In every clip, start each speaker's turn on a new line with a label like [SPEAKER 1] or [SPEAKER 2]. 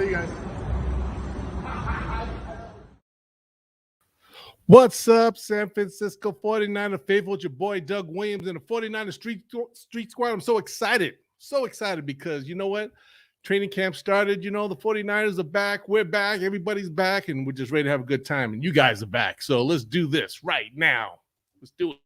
[SPEAKER 1] See you guys.
[SPEAKER 2] What's up, San Francisco 49er faithful? It's your boy Doug Williams and the 49er Street Squad. I'm so excited because you know what? Training camp started. You know, the 49ers are back. We're back. Everybody's back, and we're just ready to have a good time. And you guys are back. So let's do this right now. Let's do it.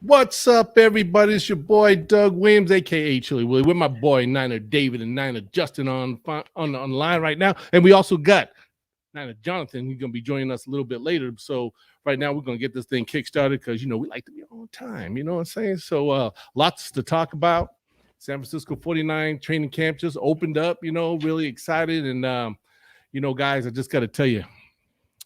[SPEAKER 2] What's up, everybody? It's your boy Doug Williams, aka Chili Willie, with my boy Niner David and Niner Justin on the line right now, and we also got Niner Jonathan. He's gonna be joining us a little bit later. So right now we're gonna get this thing kickstarted because you know we like to be on time. You know what I'm saying? So lots to talk about. San Francisco 49 training camp just opened up. You know, really excited, and you know, guys, I just got to tell you,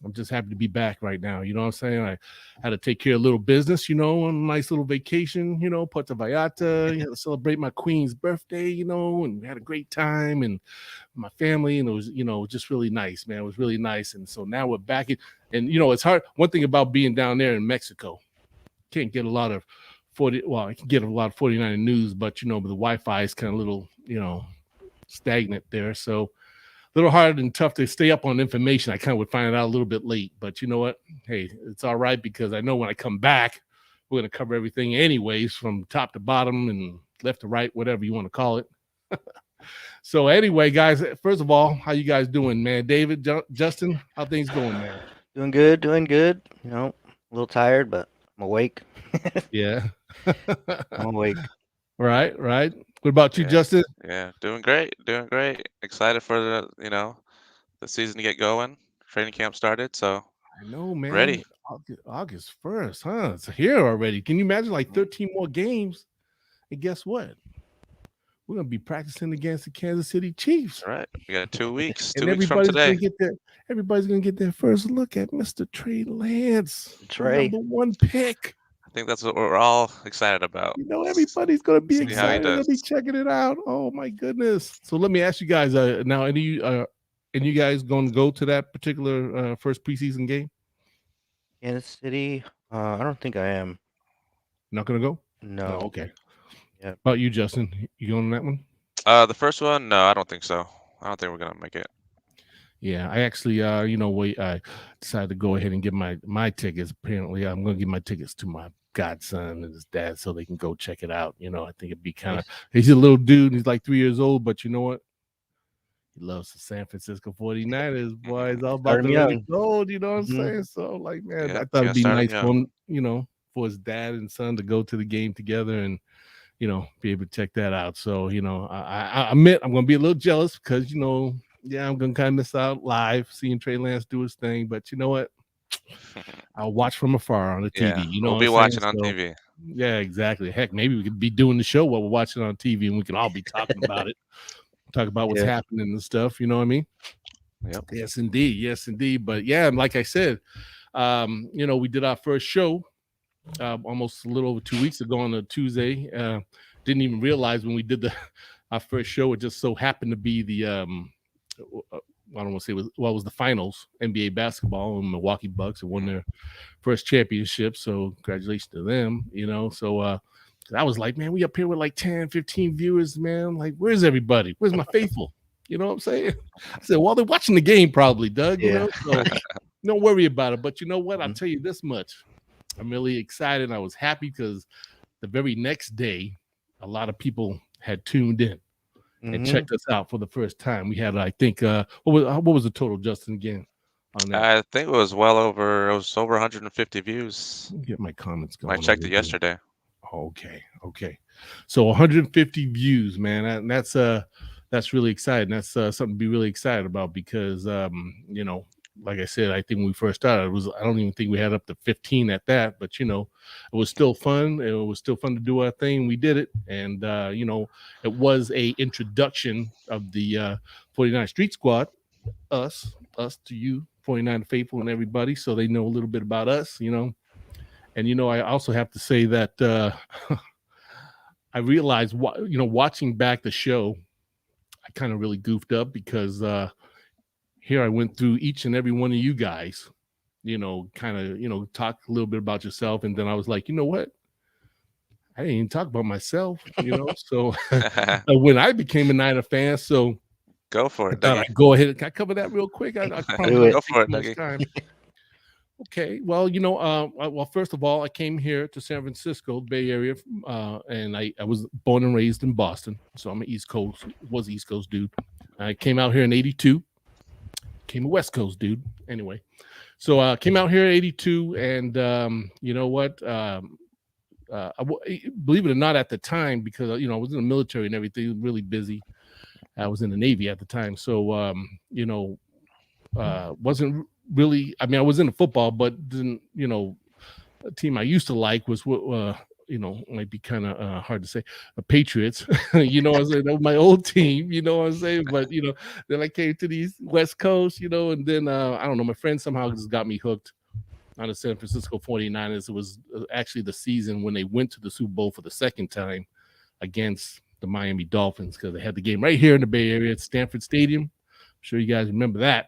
[SPEAKER 2] I'm just happy to be back right now. You know what I'm saying? I had to take care of a little business, you know, on a nice little vacation, you know, Puerto Vallarta. You had to celebrate my queen's birthday, you know, and we had a great time and my family. And it was, you know, just really nice, man. It was really nice. And so now we're back. And, you know, it's hard. One thing about being down there in Mexico, can't get a lot of I can get a lot of 49 news, but, you know, the Wi-Fi is kind of a little, you know, stagnant there. So, a little hard and tough to stay up on information. I kind of would find it out a little bit late, but you know what? Hey, it's all right because I know when I come back, we're going to cover everything anyways, from top to bottom and left to right, whatever you want to call it. So anyway, guys, first of all, how you guys doing, man? David, Justin, how things going, man?
[SPEAKER 3] Doing good, doing good. You know, a little tired, but I'm awake.
[SPEAKER 2] Yeah.
[SPEAKER 3] I'm awake.
[SPEAKER 2] Right. What about you, Justin?
[SPEAKER 4] Yeah, doing great. Excited for the season to get going. Training camp started, so
[SPEAKER 2] I know, man.
[SPEAKER 4] ready.
[SPEAKER 2] August 1st, huh? It's here already. Can you imagine like 13 more games? And guess what? We're gonna be practicing against the Kansas City Chiefs.
[SPEAKER 4] All right, we got 2 weeks.
[SPEAKER 2] And
[SPEAKER 4] 2 weeks from today.
[SPEAKER 2] Everybody's gonna get their first look at Mr. Trey Lance,
[SPEAKER 3] Trey.
[SPEAKER 2] number one pick.
[SPEAKER 4] I think that's what we're all excited about.
[SPEAKER 2] You know, everybody's gonna be
[SPEAKER 4] See how he
[SPEAKER 2] excited. They'll
[SPEAKER 4] does.
[SPEAKER 2] be checking it out. Oh my goodness! So let me ask you guys now. Any you guys going to go to that particular first preseason game?
[SPEAKER 3] Kansas City. I don't think I am.
[SPEAKER 2] Not gonna go?
[SPEAKER 3] No.
[SPEAKER 2] Oh, okay.
[SPEAKER 3] Yeah.
[SPEAKER 2] How about you, Justin? You going on that one?
[SPEAKER 4] The first one, no, I don't think so. I don't think we're gonna make it.
[SPEAKER 2] Yeah, I actually, I decided to go ahead and get my tickets. Apparently, I'm going to give my tickets to my godson and his dad so they can go check it out. You know, I think it'd be kind of. He's a little dude. He's like 3 years old, but you know what? He loves the San Francisco 49ers. Boy, he's all about the red gold. You know what I'm saying? So, like, man, I thought it'd be nice for him, you know, for his dad and son to go to the game together and, you know, be able to check that out. So, you know, I admit I'm going to be a little jealous because, you know, yeah, I'm going to kind of miss out live seeing Trey Lance do his thing. But you know what? I'll watch from afar on the TV.
[SPEAKER 4] Yeah,
[SPEAKER 2] you know,
[SPEAKER 4] we'll be watching on TV.
[SPEAKER 2] Yeah, exactly. Heck, maybe we could be doing the show while we're watching on TV and we can all be talking about it. Talk about what's happening and stuff. You know what I mean?
[SPEAKER 4] Yep.
[SPEAKER 2] Yes, indeed. Yes, indeed. But yeah, like I said, you know, we did our first show almost a little over 2 weeks ago on a Tuesday. Didn't even realize when we did our first show, it just so happened to be the I don't want to say it was the finals, NBA basketball, and Milwaukee Bucks have won their first championship. So congratulations to them, you know. So I was like, man, we up here with like 10, 15 viewers, man. Like, where's everybody? Where's my faithful? You know what I'm saying? I said, well, they're watching the game probably, Doug. You know, so don't worry about it. But you know what? I'll tell you this much. I'm really excited. I was happy because the very next day, a lot of people had tuned in and checked us out for the first time. We had, I think, what was the total, Justin, again? On that?
[SPEAKER 4] I think it was over 150 views.
[SPEAKER 2] Let me get my comments going.
[SPEAKER 4] I checked it yesterday.
[SPEAKER 2] Okay. So 150 views, man. And that's really exciting. That's something to be really excited about because, you know, like I said, I think when we first started, I don't even think we had up to 15 at that, but it was still fun. It was still fun to do our thing. We did it, and it was a introduction of the 49 Street Squad, us to you, 49 Faithful, and everybody, so they know a little bit about us, And I also have to say that I realized, watching back the show, I kind of really goofed up because here I went through each and every one of you guys, kind of, talk a little bit about yourself. And then I was like, you know what? I didn't even talk about myself, So when I became a Niner fan, so
[SPEAKER 4] Go for
[SPEAKER 2] I
[SPEAKER 4] it,
[SPEAKER 2] thought
[SPEAKER 4] Dougie.
[SPEAKER 2] I'd go ahead. Can I cover that real quick? I promise
[SPEAKER 3] Do
[SPEAKER 2] not
[SPEAKER 3] it.
[SPEAKER 2] to
[SPEAKER 4] Go
[SPEAKER 2] take
[SPEAKER 4] for it,
[SPEAKER 2] too much
[SPEAKER 4] Dougie.
[SPEAKER 2] time. Okay, well, well, first of all, I came here to San Francisco, Bay Area, and I was born and raised in Boston, so I'm an East Coast dude. I came out here in '82, came a West Coast dude. Anyway, so I came out here in '82, and you know what? Believe it or not, at the time, because I was in the military and everything, really busy. I was in the Navy at the time, so wasn't really. I mean, I was into football, but didn't. A team I used to like was might be kind of hard to say, Patriots. What I'm saying? That was my old team. What I'm saying? But then I came to these West Coast. And then I don't know. My friend somehow just got me hooked on the San Francisco 49ers. It was actually the season when they went to the Super Bowl for the second time against the Miami Dolphins, because they had the game right here in the Bay Area at Stanford Stadium. I'm sure you guys remember that.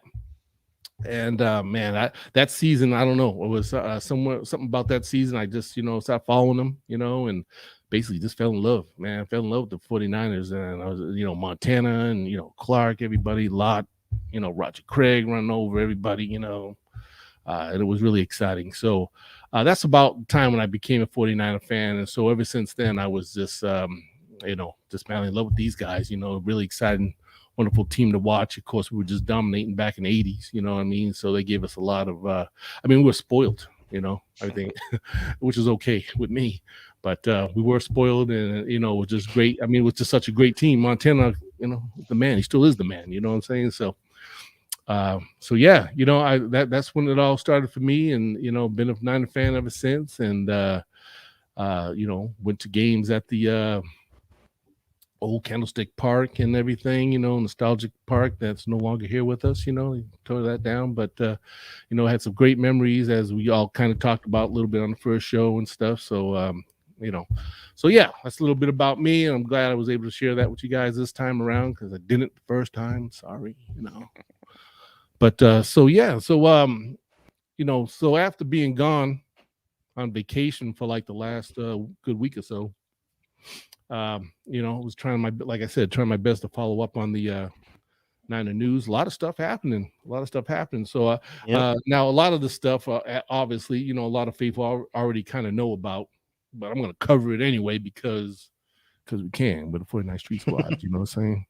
[SPEAKER 2] And man, that season, I don't know, it was something about that season. I just started following them, and basically just fell in love, man. I fell in love with the 49ers, and I was Montana and Clark, everybody, Lott, Roger Craig running over everybody, and it was really exciting. So that's about the time when I became a 49er fan. And so ever since then, I was just just madly in love with these guys, really exciting, wonderful team to watch. Of course, we were just dominating back in the 80s, you know what I mean? So they gave us a lot of, we were spoiled, I think, which is okay with me. But we were spoiled, and, it was just great. It was just such a great team. Montana, the man, he still is the man, you know what I'm saying? So yeah, that's when it all started for me, and, been a Niner fan ever since. And, went to games at the, old Candlestick Park and everything, nostalgic park that's no longer here with us, tore that down. But, had some great memories, as we all kind of talked about a little bit on the first show and stuff. So, so yeah, that's a little bit about me. And I'm glad I was able to share that with you guys this time around, because I didn't the first time. Sorry, But, so yeah, so, so after being gone on vacation for like the last good week or so, I was trying my best to follow up on the Niner news. A lot of stuff happening. So
[SPEAKER 3] Yep.
[SPEAKER 2] now a lot of the stuff, obviously, a lot of people already kind of know about, but I'm going to cover it anyway because we can with the 49 Street Squad. You know what I'm saying?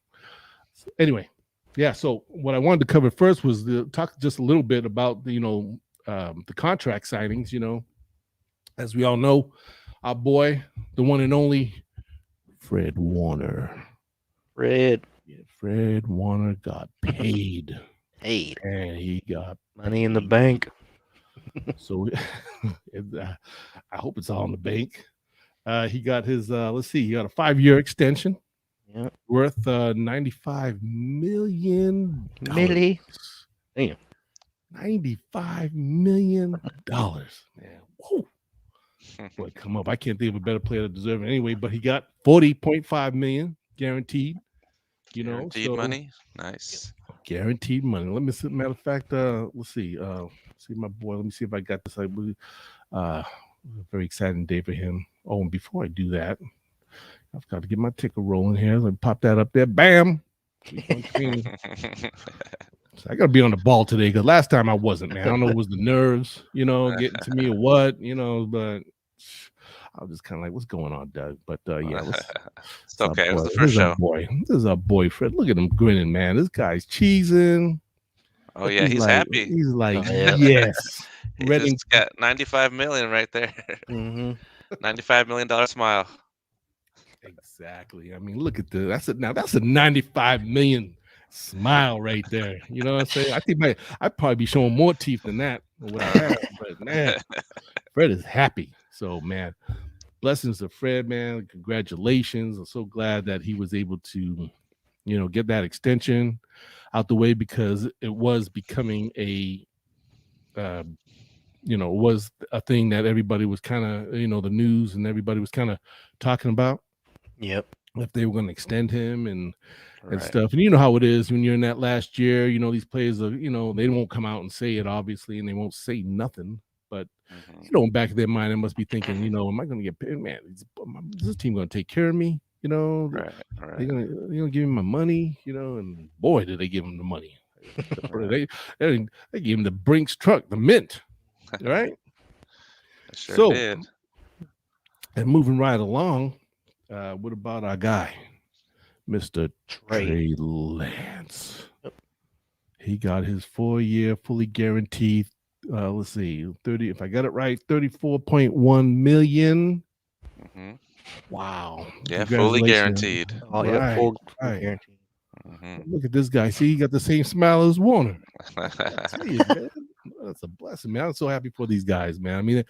[SPEAKER 2] So anyway, yeah. So what I wanted to cover first was talk just a little bit about the contract signings. As we all know, our boy, the one and only Fred Warner.
[SPEAKER 3] Fred.
[SPEAKER 2] Yeah, Fred Warner got paid. And he got
[SPEAKER 3] Money in the bank.
[SPEAKER 2] So I hope it's all in the bank. He got his, he got a 5-year extension.
[SPEAKER 3] Yep.
[SPEAKER 2] Worth $95 million.
[SPEAKER 3] Millie. Damn.
[SPEAKER 2] $95 million. Man. Whoa. Boy, come up. I can't think of a better player that deserves it anyway, but he got $40.5 million guaranteed.
[SPEAKER 4] Guaranteed money. Nice.
[SPEAKER 2] Guaranteed money. Let me see. Matter of fact, let's see. See my boy. Let me see if I got this. I believe very exciting day for him. Oh, and before I do that, I've got to get my ticker rolling here. Let me pop that up there. Bam. So I got to be on the ball today, because last time I wasn't, man. I don't know if it was the nerves, getting to me or what, but I was just kind of like, what's going on, Doug? But yeah,
[SPEAKER 4] it's okay. It was the first show.
[SPEAKER 2] This is our boy, Fred. Look at him grinning, man. This guy's cheesing.
[SPEAKER 4] Oh yeah, he's happy.
[SPEAKER 2] He's like, yes.
[SPEAKER 4] He just got $95 million right there.
[SPEAKER 3] Mm-hmm.
[SPEAKER 4] $95 million smile.
[SPEAKER 2] Exactly. Look at this. That's a $95 million smile right there. You know what I'm saying? I think I'd probably be showing more teeth than that or what I have, but man, Fred is happy. So man, blessings to Fred, man. Congratulations. I'm so glad that he was able to, get that extension out the way, because it was becoming was a thing that everybody was kind of, the news and everybody was kind of talking about
[SPEAKER 3] Yep.
[SPEAKER 2] if they were going to extend him and
[SPEAKER 4] Right.
[SPEAKER 2] stuff. And you know how it is when you're in that last year, these players are, they won't come out and say it, obviously, and they won't say nothing. But,
[SPEAKER 4] Mhm.
[SPEAKER 2] in back of their mind, they must be thinking, am I going to get paid? Man, is this team going to take care of me?
[SPEAKER 4] Right.
[SPEAKER 2] They're
[SPEAKER 4] Right.
[SPEAKER 2] gonna give him my money, and boy, did they give him the money.
[SPEAKER 4] Right.
[SPEAKER 2] They gave him the Brinks truck, the Mint, right?
[SPEAKER 4] I sure
[SPEAKER 2] So,
[SPEAKER 4] did.
[SPEAKER 2] and moving right along, what about our guy, Mr. Trey Lance?
[SPEAKER 3] Yep.
[SPEAKER 2] He got his 4-year, fully guaranteed. Let's see, 30. If I got it right, 34.1 million.
[SPEAKER 4] Hmm.
[SPEAKER 2] Wow!
[SPEAKER 4] Yeah, fully
[SPEAKER 2] Congratulations.
[SPEAKER 3] Yeah,
[SPEAKER 4] guaranteed.
[SPEAKER 3] full
[SPEAKER 2] Right.
[SPEAKER 3] guarantee.
[SPEAKER 4] Hmm.
[SPEAKER 2] Look at this guy. See, he got the same smile as Warner. I tell you, man, that's a blessing, man. I'm so happy for these guys, man. I mean,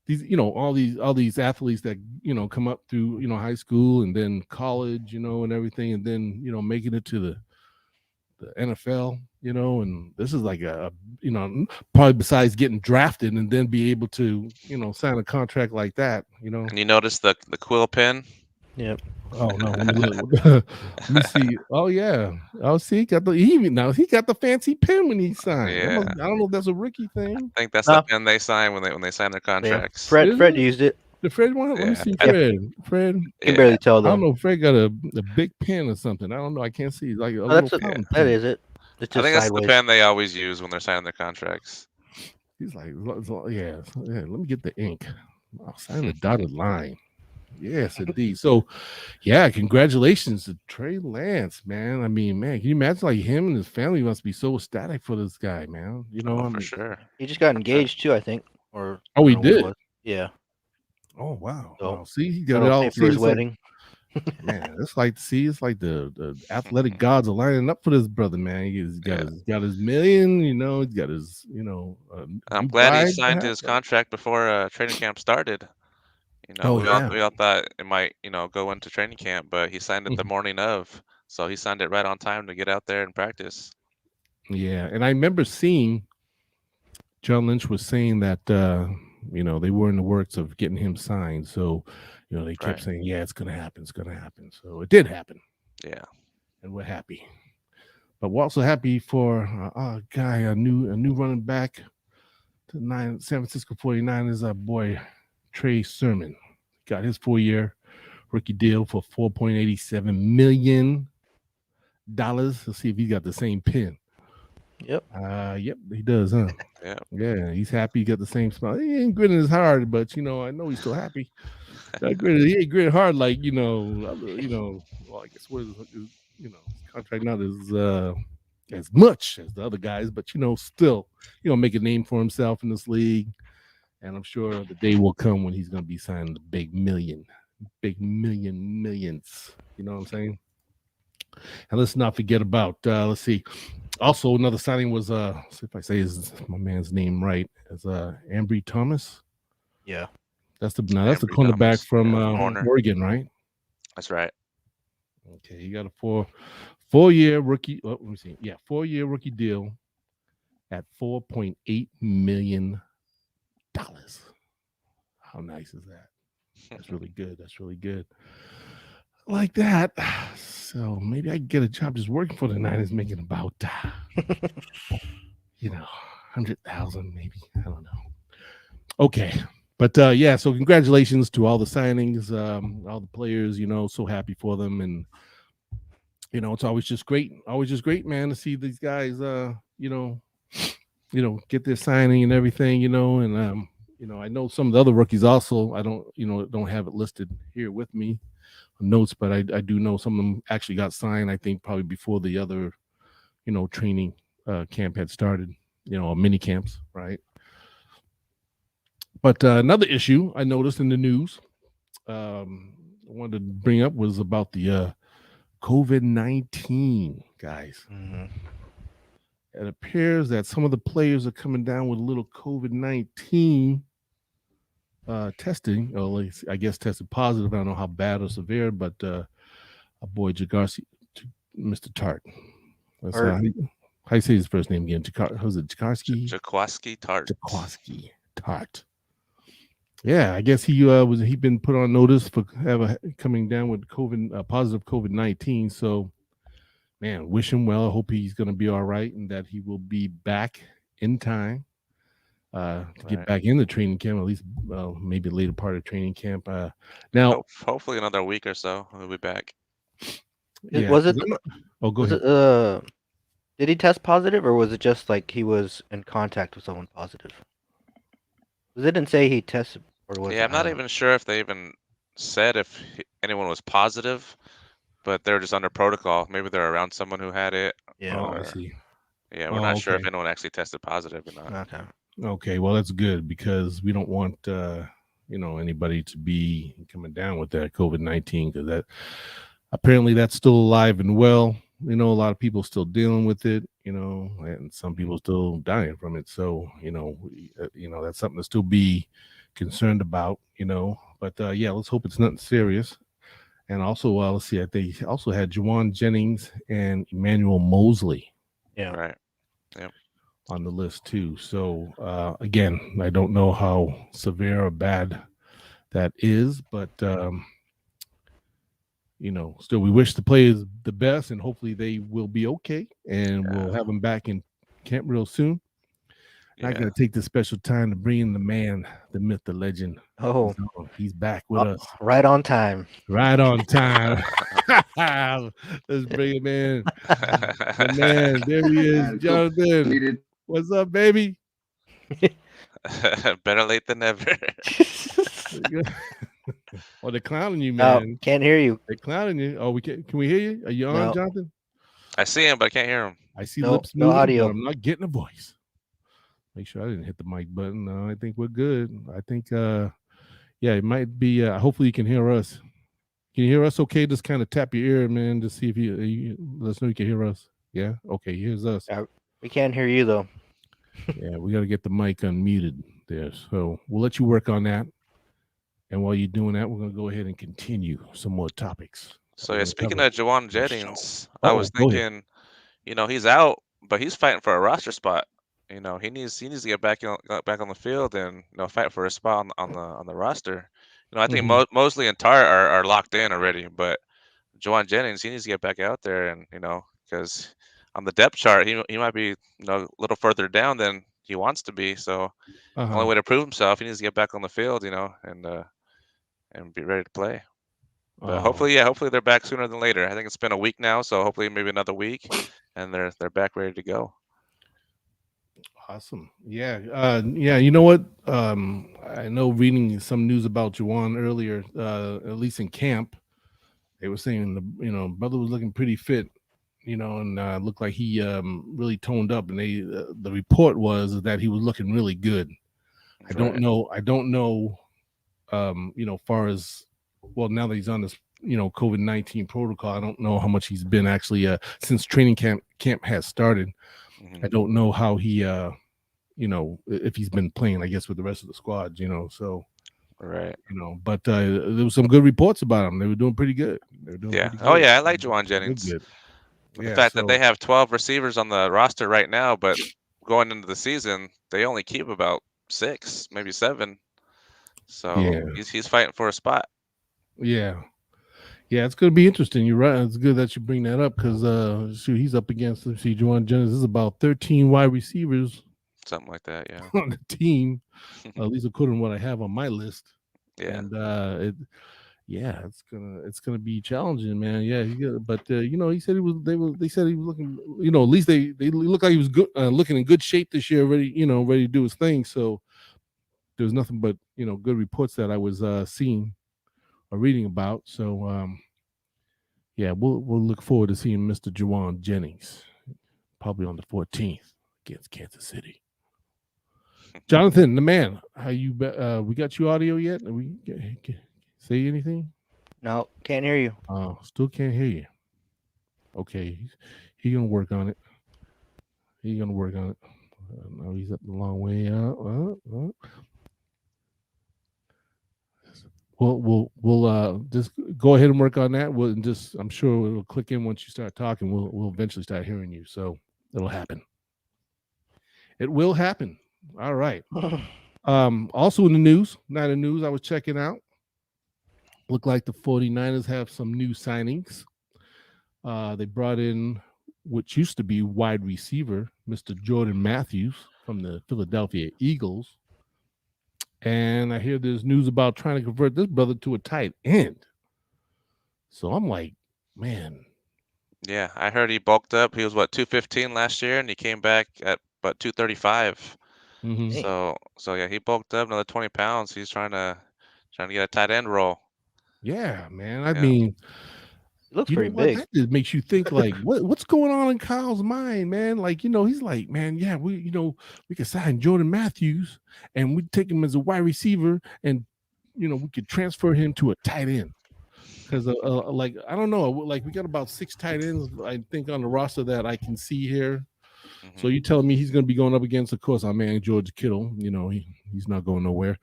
[SPEAKER 2] these, all these athletes that come up through high school and then college, and everything, and then making it to the NFL, and this is like probably besides getting drafted and then be able to sign a contract like that,
[SPEAKER 4] And you notice the quill pen?
[SPEAKER 3] Yep.
[SPEAKER 2] Oh no! Let me look. Let me see. Oh yeah. Oh, see, he got the fancy pen when he signed.
[SPEAKER 4] Yeah.
[SPEAKER 2] I don't know if that's a rookie thing.
[SPEAKER 4] I think that's
[SPEAKER 3] Nah.
[SPEAKER 4] the pen they sign when they sign their
[SPEAKER 3] Yeah.
[SPEAKER 4] contracts.
[SPEAKER 3] Fred
[SPEAKER 2] Is
[SPEAKER 3] Fred
[SPEAKER 2] it?
[SPEAKER 3] used it.
[SPEAKER 2] The Fred one. Let me
[SPEAKER 4] Yeah.
[SPEAKER 2] see.
[SPEAKER 3] Yeah.
[SPEAKER 2] Fred.
[SPEAKER 3] You can
[SPEAKER 4] Yeah.
[SPEAKER 3] barely tell
[SPEAKER 2] I don't
[SPEAKER 3] though.
[SPEAKER 2] know. Fred got a big pen or something. I don't know. I can't see. It's like a
[SPEAKER 3] Oh,
[SPEAKER 2] little
[SPEAKER 3] that's it.
[SPEAKER 2] fountain
[SPEAKER 3] That
[SPEAKER 2] pen.
[SPEAKER 3] is it. It's
[SPEAKER 4] I
[SPEAKER 3] just
[SPEAKER 4] think that's the
[SPEAKER 3] sideways.
[SPEAKER 4] pen they always use when they're signing their contracts.
[SPEAKER 2] He's like, yeah. Let me get the ink. I'll sign the dotted line. Yes, indeed. So, yeah, congratulations to Trey Lance, man. I mean, man, can you imagine like him and his family must be so ecstatic for this guy, man?
[SPEAKER 4] Oh,
[SPEAKER 2] I
[SPEAKER 4] for
[SPEAKER 2] mean,
[SPEAKER 4] sure.
[SPEAKER 3] He just got engaged too, I think. Or
[SPEAKER 2] Oh, he
[SPEAKER 3] I don't know what it
[SPEAKER 2] did?
[SPEAKER 3] was. Yeah.
[SPEAKER 2] Oh wow.
[SPEAKER 3] So,
[SPEAKER 2] Wow. See, he
[SPEAKER 3] got
[SPEAKER 2] got it
[SPEAKER 3] to
[SPEAKER 2] all.
[SPEAKER 3] pay
[SPEAKER 2] See,
[SPEAKER 3] for his
[SPEAKER 2] it's like,
[SPEAKER 3] wedding.
[SPEAKER 2] man, it's like the athletic gods are lining up for this brother, man. He's got his million, he's got his,
[SPEAKER 4] I'm
[SPEAKER 2] new
[SPEAKER 4] glad he
[SPEAKER 2] bride.
[SPEAKER 4] signed his contract before training camp started.
[SPEAKER 2] Oh yeah.
[SPEAKER 4] We all thought it might, go into training camp, but he signed it the
[SPEAKER 2] Mhm.
[SPEAKER 4] morning of. So he signed it right on time to get out there and practice.
[SPEAKER 2] Yeah. And I remember seeing John Lynch was saying that they were in the works of getting him signed. So, they kept
[SPEAKER 4] Right.
[SPEAKER 2] saying, yeah, it's gonna happen, it's gonna happen. So it did happen,
[SPEAKER 4] Yeah.
[SPEAKER 2] and we're happy. But we're also happy for a guy, a new running back to San Francisco 49ers, our boy Trey Sermon. Got his 4-year rookie deal for $4.87 million. Let's see if he got the same pin.
[SPEAKER 3] Yep.
[SPEAKER 2] Yep, he does, huh?
[SPEAKER 4] Yeah.
[SPEAKER 2] Yeah, he's happy. He got the same smile. He ain't gritting his hard, but I know he's still happy. He ain't gritting hard like well, I guess what is his contract not as much as the other guys, but still, make a name for himself in this league. And I'm sure the day will come when he's gonna be signing the big millions. You know what I'm saying? And let's not forget about let's see. Also, another signing was see if I say my man's name right, as Ambry Thomas.
[SPEAKER 3] Yeah.
[SPEAKER 2] That's the
[SPEAKER 4] Ambry
[SPEAKER 2] cornerback
[SPEAKER 4] Thomas,
[SPEAKER 2] from
[SPEAKER 4] corner.
[SPEAKER 2] Oregon, right?
[SPEAKER 4] That's right.
[SPEAKER 2] Okay, he got a four-year rookie. Let me see. Yeah, 4-year rookie deal at $4.8 million. How nice is that? That's really good. That's really good. Like that. So maybe I can get a job just working for the Niners, making about 100,000 maybe. I don't know. Okay. But yeah, so congratulations to all the signings, all the players, so happy for them. And it's always just great, man, to see these guys get their signing and everything, and I know some of the other rookies also. I don't have it listed here with me notes, but I do know some of them actually got signed, I think probably before the other training camp had started, mini camps, right? But another issue I noticed in the news I wanted to bring up was about the COVID-19, guys.
[SPEAKER 3] Mhm.
[SPEAKER 2] It appears that some of the players are coming down with a little COVID-19 testing, or at least I guess tested positive. I don't know how bad or severe, but our boy Jagarski, Mr. Tart. That's
[SPEAKER 3] Tart.
[SPEAKER 2] how you say his first name again? Who's it? Jakarski?
[SPEAKER 4] Jaquaski Tart.
[SPEAKER 2] Jaquaski Tart. Yeah, I guess he been put on notice for coming down with COVID positive COVID-19. So, man, wish him well. I hope he's going to be all right and that he will be back in time to get
[SPEAKER 4] Right.
[SPEAKER 2] back in the training camp, at least maybe later part of training camp. Now,
[SPEAKER 4] Hopefully another week or so we'll be back.
[SPEAKER 2] yeah,
[SPEAKER 3] Was it?
[SPEAKER 2] 'cause oh, go
[SPEAKER 3] Was
[SPEAKER 2] ahead.
[SPEAKER 3] it? Did he test positive, or was it just like he was in contact with someone positive? 'Cause it didn't say he tested, or was
[SPEAKER 4] Yeah,
[SPEAKER 3] it?
[SPEAKER 4] I'm not even sure if they even said if anyone was positive, but they're just under protocol. Maybe they're around someone who had it.
[SPEAKER 3] Yeah.
[SPEAKER 2] Oh, I
[SPEAKER 4] or-
[SPEAKER 2] see.
[SPEAKER 4] Yeah, we're
[SPEAKER 2] Oh,
[SPEAKER 4] not sure if
[SPEAKER 2] okay.
[SPEAKER 4] anyone actually tested positive or not.
[SPEAKER 3] Okay.
[SPEAKER 2] Okay, well that's good because we don't want anybody to be coming down with that COVID-19 because that apparently that's still alive and well. A lot of people still dealing with it, and some people still dying from it. So that's something to still be concerned about. But yeah, let's hope it's nothing serious. And also, let's see, they also had Juwan Jennings and Emmanuel Mosley
[SPEAKER 3] Yeah.
[SPEAKER 4] Right.
[SPEAKER 2] on the list too. So again, I don't know how severe or bad that is, but still we wish the players the best and hopefully they will be okay and we'll have them back in camp real soon.
[SPEAKER 4] Yeah.
[SPEAKER 2] I gotta take this special time to bring in the man, the myth, the legend.
[SPEAKER 3] Oh,
[SPEAKER 2] He's back with us
[SPEAKER 3] right on time.
[SPEAKER 2] right on time. Let's bring him in. The man, there he is, Jonathan. What's up, baby?
[SPEAKER 4] Better late than never.
[SPEAKER 2] Oh, they're clowning you,
[SPEAKER 3] No,
[SPEAKER 2] man.
[SPEAKER 3] can't hear you.
[SPEAKER 2] They're clowning you. Oh, can we hear you? Are you on,
[SPEAKER 3] No.
[SPEAKER 2] Jonathan?
[SPEAKER 4] I see him, but I can't hear him.
[SPEAKER 2] I see
[SPEAKER 3] No-
[SPEAKER 2] lips
[SPEAKER 3] no
[SPEAKER 2] moving,
[SPEAKER 3] audio.
[SPEAKER 2] but I'm not getting a voice. Make sure I didn't hit the mic button. No, I think we're good. I think yeah, it might be hopefully you can hear us. Can you hear us okay? Just kind of tap your ear, man, to see if you let us know you can hear us. Yeah? Okay, here's us.
[SPEAKER 3] We can't hear you though.
[SPEAKER 2] Yeah, we got to get the mic unmuted there. So we'll let you work on that. And while you're doing that, we're going to go ahead and continue some more topics.
[SPEAKER 4] So
[SPEAKER 2] We're
[SPEAKER 4] yeah,
[SPEAKER 2] gonna
[SPEAKER 4] speaking
[SPEAKER 2] cover
[SPEAKER 4] of Juwan
[SPEAKER 2] the show.
[SPEAKER 4] Jennings, I was
[SPEAKER 2] go ahead.
[SPEAKER 4] thinking, he's out, but he's fighting for a roster spot. He needs to get back on the field and fight for a spot on the roster. I think
[SPEAKER 2] Mhm.
[SPEAKER 4] Mosley and Tart are locked in already, but Juwan Jennings, he needs to get back out there and because on the depth chart he might be a little further down than he wants to be. So the
[SPEAKER 2] Uh-huh.
[SPEAKER 4] only way to prove himself, he needs to get back on the field, and be ready to play. But
[SPEAKER 2] Oh,
[SPEAKER 4] hopefully they're back sooner than later. I think it's been a week now, so hopefully maybe another week, and they're back ready to go.
[SPEAKER 2] awesome. Yeah. Yeah, you know what? I know reading some news about Juwan earlier, at least in camp, they were saying the brother was looking pretty fit, and looked like he really toned up. And the report was that he was looking really good. I don't know, far as well now that he's on this, COVID-19 protocol. I don't know how much he's been actually since training camp has started.
[SPEAKER 4] Mhm.
[SPEAKER 2] I don't know how he if he's been playing, I guess, with the rest of the squad, so
[SPEAKER 4] Right.
[SPEAKER 2] but there was some good reports about him. They were doing pretty good. They were doing
[SPEAKER 4] Yeah.
[SPEAKER 2] pretty
[SPEAKER 4] Oh
[SPEAKER 2] good.
[SPEAKER 4] yeah, I like
[SPEAKER 2] They
[SPEAKER 4] Juwan
[SPEAKER 2] did
[SPEAKER 4] Jennings.
[SPEAKER 2] good.
[SPEAKER 4] The
[SPEAKER 2] Yeah,
[SPEAKER 4] fact that
[SPEAKER 2] so-
[SPEAKER 4] they have 12 receivers on the roster right now, but going into the season, they only keep about 6, maybe 7. So
[SPEAKER 2] Yeah.
[SPEAKER 4] he's fighting for a spot.
[SPEAKER 2] Yeah, it's going to be interesting. You're right. It's good that you bring that up because he's up against, let's see, Juwan Jennings. This is about 13 wide receivers
[SPEAKER 4] Something like that, yeah.
[SPEAKER 2] on the team, at least according to what I have on my list.
[SPEAKER 4] Yeah.
[SPEAKER 2] And it's gonna be challenging, man. Yeah, but he said they said he was looking, at least they look like he was good, looking in good shape this year, ready to do his thing. So there's nothing but good reports that I was seeing or reading about. So yeah, we'll look forward to seeing Mr. Juwan Jennings probably on the 14th against Kansas City. Jonathan, the man, how you? We got you audio yet? We say anything?
[SPEAKER 3] No, can't hear you.
[SPEAKER 2] Still can't hear you. Okay, he's gonna work on it. He's gonna work on it. No, he's up the long way out. We'll just go ahead and work on that. We'll just I'm sure it'll click in once you start talking. We'll eventually start hearing you. So it'll happen. It will happen. All right. Also in the news, not in the news, I was checking out. Look like the 49ers have some new signings. They brought in what used to be wide receiver, Mr. Jordan Matthews from the Philadelphia Eagles. And I hear there's news about trying to convert this brother to a tight end. So I'm like, man.
[SPEAKER 4] Yeah, I heard he bulked up. He was 215 last year, and he came back at about 235.
[SPEAKER 2] Mhm.
[SPEAKER 4] So yeah, he bulked up another 20 pounds. He's trying to get a tight end role.
[SPEAKER 2] Yeah, man. I
[SPEAKER 4] Yeah.
[SPEAKER 2] mean,
[SPEAKER 3] He looks
[SPEAKER 2] you know
[SPEAKER 3] pretty
[SPEAKER 2] what?
[SPEAKER 3] big.
[SPEAKER 2] That just makes you think like, what's going on in Kyle's mind, man? Like, he's like, man, yeah, we could sign Jordan Matthews and we take him as a wide receiver, and we could transfer him to a tight end. Because like, I don't know, like we got about 6 tight ends, I think, on the roster that I can see here. So
[SPEAKER 4] Mhm.
[SPEAKER 2] you telling me he's going to be going up against, of course, our man George Kittle? He's not going nowhere.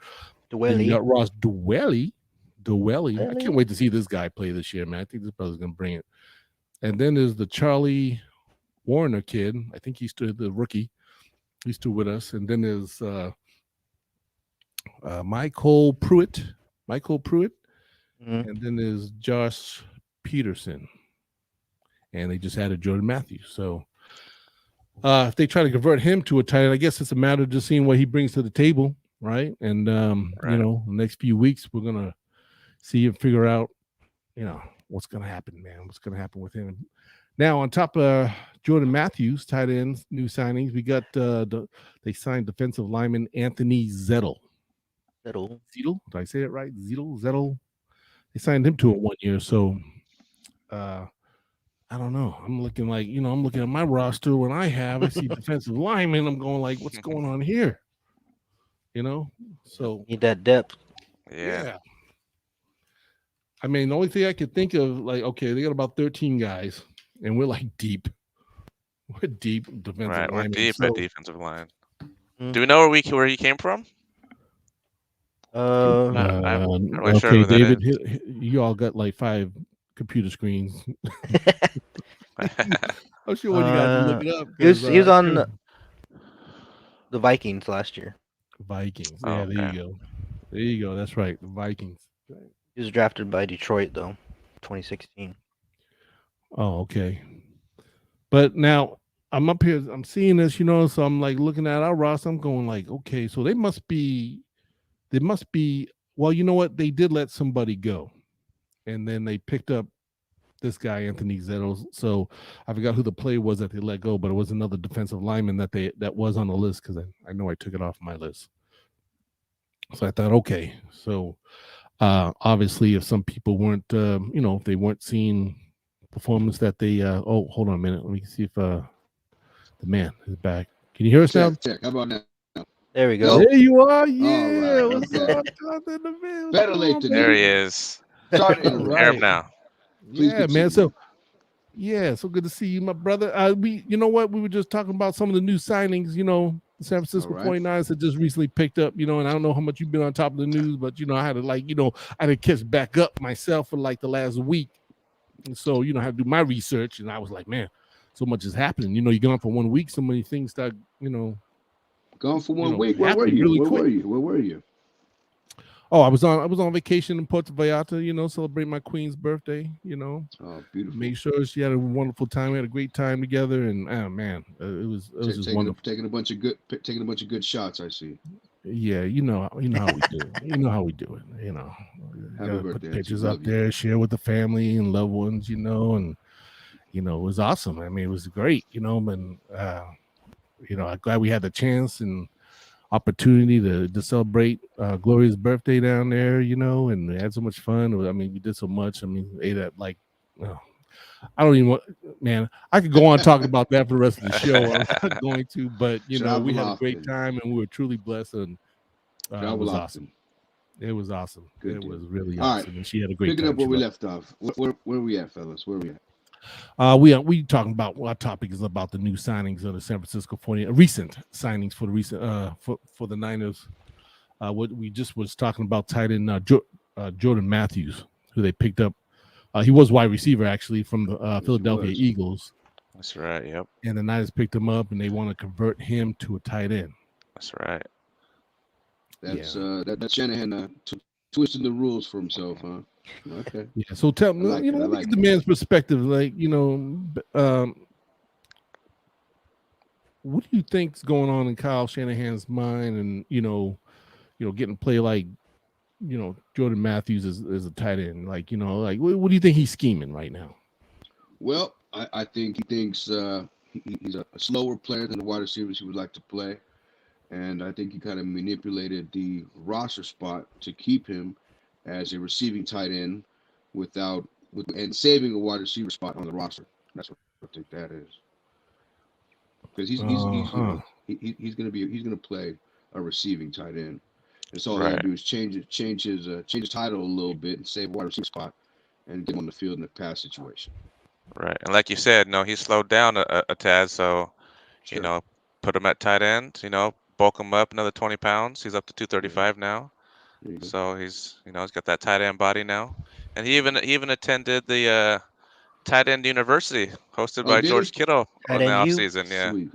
[SPEAKER 2] Then you got Ross Dwelly. I can't wait to see this guy play this year, man. I think this brother's going to bring it. And then there's the Charlie Warner kid. I think he's still the rookie. He's still with us. And then there's Michael Pruitt.
[SPEAKER 3] Mhm.
[SPEAKER 2] And then there's Josh Peterson. And they just added Jordan Matthews. So if they try to convert him to a tight end, I guess it's a matter of just seeing what he brings to the table, right? And
[SPEAKER 4] Right.
[SPEAKER 2] the next few weeks we're gonna see and figure out, what's gonna happen, man. What's gonna happen with him? Now, on top of Jordan Matthews, tight ends, new signings, we got they signed defensive lineman Anthony Zettel. Did I say it right? Zettel. They signed him to a 1 year. So I don't know. I'm looking like, I'm looking at my roster when I see defensive linemen. I'm going like, what's going on here? So
[SPEAKER 3] need that depth.
[SPEAKER 4] Yeah.
[SPEAKER 2] I mean, the only thing I could think of, like, okay, they got about 13 guys, and we're like deep. We're deep defensive
[SPEAKER 4] Right. We're
[SPEAKER 2] linemen.
[SPEAKER 4] deep
[SPEAKER 2] So,
[SPEAKER 4] at defensive line. Do we know where he came from? I'm not really sure
[SPEAKER 2] okay,
[SPEAKER 4] who that
[SPEAKER 2] David,
[SPEAKER 4] is.
[SPEAKER 2] you all got like 5 computer screens. I'm sure when you guys look it up.
[SPEAKER 3] He was on the Vikings last year.
[SPEAKER 2] Vikings.
[SPEAKER 4] Oh,
[SPEAKER 2] Yeah, there
[SPEAKER 4] okay.
[SPEAKER 2] you go. There you go. That's right. The Vikings.
[SPEAKER 3] He was drafted by Detroit, though, 2016.
[SPEAKER 2] Oh, okay. But now I'm up here, I'm seeing this, so I'm like looking at our roster. I'm going like, okay, so they must be, well, you know what? They did let somebody go. And then they picked up this guy, Anthony Zettel. So I forgot who the player was that they let go, but it was another defensive lineman that was on the list, because I know I took it off my list. So I thought, okay, so obviously if some people weren't, if they weren't seeing performance that they, hold on a minute. Let me see if the man is back. Can you hear us now?
[SPEAKER 1] Check. How about now?
[SPEAKER 3] There we go.
[SPEAKER 2] There you are. Yeah.
[SPEAKER 1] All right,
[SPEAKER 2] What's
[SPEAKER 1] okay.
[SPEAKER 2] up, Jonathan? The man? What's
[SPEAKER 1] Better
[SPEAKER 2] going
[SPEAKER 1] late
[SPEAKER 2] on,
[SPEAKER 1] than
[SPEAKER 2] baby?
[SPEAKER 4] There he is.
[SPEAKER 1] Sorry to
[SPEAKER 2] All
[SPEAKER 1] interrupt.
[SPEAKER 4] Hear him
[SPEAKER 2] right.
[SPEAKER 4] now.
[SPEAKER 1] Please
[SPEAKER 2] Yeah, man.
[SPEAKER 1] continue.
[SPEAKER 2] So, so good to see you, my brother. You know what? We were just talking about some of the new signings. The San Francisco
[SPEAKER 1] All right.
[SPEAKER 2] 49ers had just recently picked up. And I don't know how much you've been on top of the news, but I had to I had to catch back up myself for like the last week. And so, I had to do my research, and I was like, man, so much is happening. You're gone for 1 week, so many things start,
[SPEAKER 1] Gone for 1 week. Where were
[SPEAKER 2] happening
[SPEAKER 1] you?
[SPEAKER 2] really
[SPEAKER 1] Where
[SPEAKER 2] quick.
[SPEAKER 1] were you? Where were you?
[SPEAKER 2] Oh, I was on vacation in Puerto Vallarta, celebrate my queen's birthday,
[SPEAKER 1] Oh, beautiful.
[SPEAKER 2] Make sure she had a wonderful time. We had a great time together, and man, it was just wonderful.
[SPEAKER 1] Taking a bunch of good shots. I see.
[SPEAKER 2] Yeah, you know how we do it. You know how we do it. You
[SPEAKER 1] Happy
[SPEAKER 2] gotta
[SPEAKER 1] birthday,
[SPEAKER 2] put pictures
[SPEAKER 1] Love
[SPEAKER 2] up
[SPEAKER 1] you.
[SPEAKER 2] there, share with the family and loved ones, and it was awesome. I mean, it was great, and I'm glad we had the chance and opportunity to celebrate Gloria's birthday down there, and we had so much fun. I mean, we did so much. I mean, ate at like, I don't even want, man, I could go on talking about that for the rest of the show. I'm not going to, but we had a great time, and we were truly blessed, and it was awesome. It was awesome.
[SPEAKER 1] Good
[SPEAKER 2] it
[SPEAKER 1] deal.
[SPEAKER 2] was really
[SPEAKER 1] All
[SPEAKER 2] awesome,
[SPEAKER 1] right.
[SPEAKER 2] and she had a great
[SPEAKER 1] Picking
[SPEAKER 2] time.
[SPEAKER 1] up where we left off. Where we at, fellas? Where we at?
[SPEAKER 2] We talking about our topic is about the new signings of the San Francisco 40 recent signings for the recent for the Niners. What we just was talking about tight end Jordan Matthews, who they picked up. He was wide receiver actually from the Philadelphia
[SPEAKER 1] was.
[SPEAKER 2] Eagles,
[SPEAKER 4] That's right. Yep.
[SPEAKER 2] and the Niners picked him up, and they want to convert him to a tight end.
[SPEAKER 4] That's right.
[SPEAKER 1] That's that Shanahan twisting the rules for himself, huh? Okay.
[SPEAKER 2] Yeah. So tell me,
[SPEAKER 1] like
[SPEAKER 2] you
[SPEAKER 1] it,
[SPEAKER 2] know,
[SPEAKER 1] I
[SPEAKER 2] look
[SPEAKER 1] like
[SPEAKER 2] at the
[SPEAKER 1] it.
[SPEAKER 2] man's perspective. Like, you know, what do you think's going on in Kyle Shanahan's mind, and you know, getting play like, you know, Jordan Matthews is a tight end. Like, you know, like what do you think he's scheming right now?
[SPEAKER 1] Well, I think he thinks he's a slower player than the wide receivers he would like to play. And I think he kind of manipulated the roster spot to keep him as a receiving tight end and saving a wide receiver spot on the roster. That's what I think that is. Because he's gonna play a receiving tight end. And so all they
[SPEAKER 4] Right.
[SPEAKER 1] gotta do is change his title a little bit and save a wide receiver spot and get him on the field in a pass situation.
[SPEAKER 4] Right. And like you said, no, he slowed down a tad, so
[SPEAKER 1] Sure.
[SPEAKER 4] you know, put him at tight end. You know, bulk him up another 20 pounds. He's up to 235 now.
[SPEAKER 1] There you go.
[SPEAKER 4] So he's got that tight end body now, and he even attended the tight end university hosted by
[SPEAKER 1] did
[SPEAKER 4] George
[SPEAKER 1] he?
[SPEAKER 4] Kittle
[SPEAKER 3] Tight
[SPEAKER 4] in the
[SPEAKER 3] end U?
[SPEAKER 4] offseason. Yeah.
[SPEAKER 1] Sweet.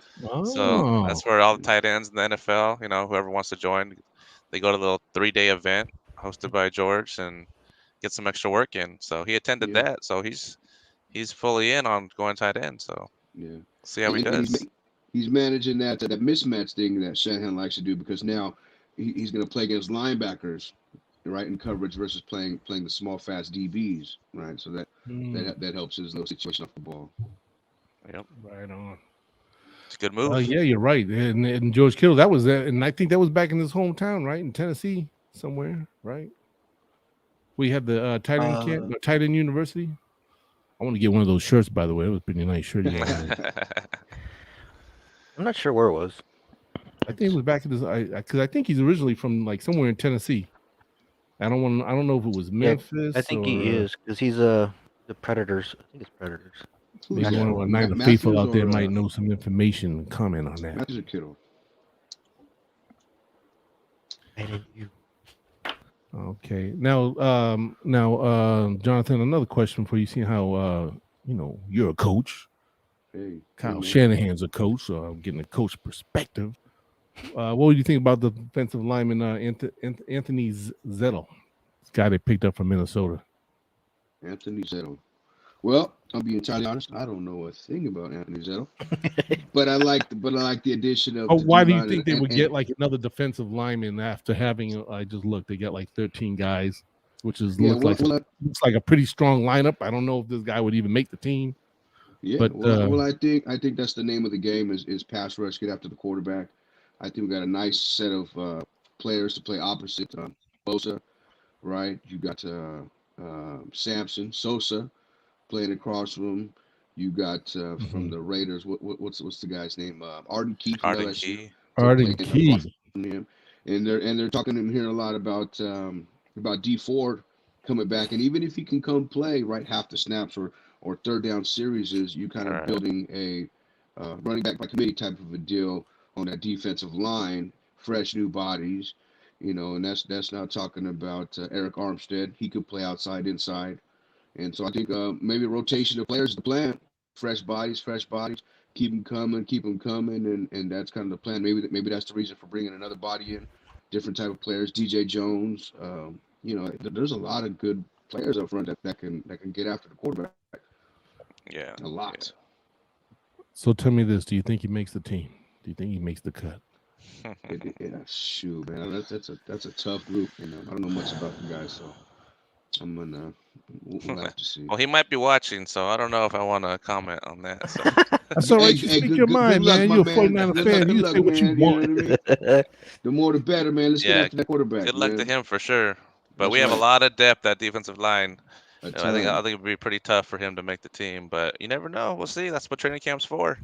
[SPEAKER 4] So
[SPEAKER 2] Oh,
[SPEAKER 4] that's where all the tight ends in the NFL, you know, whoever wants to join, they go to a little 3-day event hosted by George and get some extra work in. So he attended
[SPEAKER 1] Yeah.
[SPEAKER 4] that. So he's fully in on going tight end. So
[SPEAKER 1] Yeah.
[SPEAKER 4] see how he
[SPEAKER 1] And
[SPEAKER 4] does.
[SPEAKER 1] he's managing that mismatch thing that Shanahan likes to do, because now he's going to play against linebackers, right, in coverage versus playing the small, fast DBs, right? So that helps his little situation off the ball.
[SPEAKER 4] Yep,
[SPEAKER 2] right on.
[SPEAKER 4] it's a good move.
[SPEAKER 2] Oh yeah, you're right. And George Kittle, that was that, and I think that was back in his hometown, right, in Tennessee somewhere, right? We had the tight end camp, tight end university. I want to get one of those shirts, by the way. It was a pretty nice shirt. You got.
[SPEAKER 3] I'm not sure where it was.
[SPEAKER 2] I think it was back in his, because I think he's originally from like somewhere in Tennessee. I don't know if it was Memphis.
[SPEAKER 3] I think
[SPEAKER 2] or,
[SPEAKER 3] he is because he's the Predators. I think it's Predators.
[SPEAKER 2] Maybe
[SPEAKER 1] Who's
[SPEAKER 2] one
[SPEAKER 1] that?
[SPEAKER 2] of our Niner
[SPEAKER 1] Matthews
[SPEAKER 2] faithful out there
[SPEAKER 1] or,
[SPEAKER 2] might know some information and comment on that.
[SPEAKER 1] Matthews or Kittle?
[SPEAKER 3] Tight end U.
[SPEAKER 2] Okay. Now, Jonathan, another question for you. See how you know, you're a coach.
[SPEAKER 1] Hey,
[SPEAKER 2] Kyle
[SPEAKER 1] man.
[SPEAKER 2] Shanahan's a coach, so I'm getting a coach perspective. What do you think about the defensive lineman Anthony Zettel, this guy they picked up from Minnesota?
[SPEAKER 1] Anthony Zettel. Well, I'll be entirely honest. I don't know a thing about Anthony Zettel, but I like the addition of.
[SPEAKER 2] Oh,
[SPEAKER 1] the
[SPEAKER 2] why do you
[SPEAKER 1] D-line
[SPEAKER 2] think they
[SPEAKER 1] and-
[SPEAKER 2] would
[SPEAKER 1] and-
[SPEAKER 2] get like another defensive lineman after having? I just looked. They got like 13 guys, which is
[SPEAKER 1] Yeah,
[SPEAKER 2] looks like a pretty strong lineup. I don't know if this guy would even make the team.
[SPEAKER 1] Yeah,
[SPEAKER 2] But,
[SPEAKER 1] well, I think that's the name of the game is pass rush, get after the quarterback. I think we got a nice set of players to play opposite Bosa, right? You got Samson Sosa playing across from him. You got from the Raiders. What's the guy's name? Arden Key. From
[SPEAKER 4] Arden
[SPEAKER 1] LSU.
[SPEAKER 4] Key.
[SPEAKER 2] Arden Key.
[SPEAKER 1] Him. And they're talking to him here a lot about D Ford coming back, and even if he can come play right half the snaps or third down series, is you kind of
[SPEAKER 4] Right.
[SPEAKER 1] building a running back by committee type of a deal on that defensive line, fresh new bodies, you know, and that's not talking about Eric Armstead. He could play outside, inside, and so I think maybe a rotation of players is the plan. Fresh bodies, keep them coming, and that's kind of the plan. Maybe that's the reason for bringing another body in, different type of players. DJ Jones, you know, there's a lot of good players up front that can get after the quarterback.
[SPEAKER 4] Yeah.
[SPEAKER 1] A lot.
[SPEAKER 2] So tell me this: do you think he makes the team? Do you think he makes the cut?
[SPEAKER 1] Yeah, shoot, man, that's a tough group. You know, I don't know much about the guys, so we'll have to see.
[SPEAKER 4] Well, he might be watching, so I don't know if I want to comment on that. So.
[SPEAKER 2] That's all right. You speak your mind,
[SPEAKER 1] luck,
[SPEAKER 2] man.
[SPEAKER 1] my
[SPEAKER 2] You're a
[SPEAKER 1] man.
[SPEAKER 2] 49er
[SPEAKER 1] Good
[SPEAKER 2] fan.
[SPEAKER 1] luck,
[SPEAKER 2] You
[SPEAKER 1] good
[SPEAKER 2] say
[SPEAKER 1] luck,
[SPEAKER 2] what you
[SPEAKER 1] man. You know
[SPEAKER 2] want.
[SPEAKER 1] what I mean? The more the better, man. Let's
[SPEAKER 4] Yeah,
[SPEAKER 1] get after that quarterback.
[SPEAKER 4] Good luck to
[SPEAKER 1] man.
[SPEAKER 4] him for sure. But
[SPEAKER 1] That's
[SPEAKER 4] we have a
[SPEAKER 1] right.
[SPEAKER 4] lot of depth at defensive line.
[SPEAKER 1] A
[SPEAKER 4] I think
[SPEAKER 1] ton.
[SPEAKER 4] it'd be pretty tough for him to make the team, but you never know. We'll see. That's what training camp's for.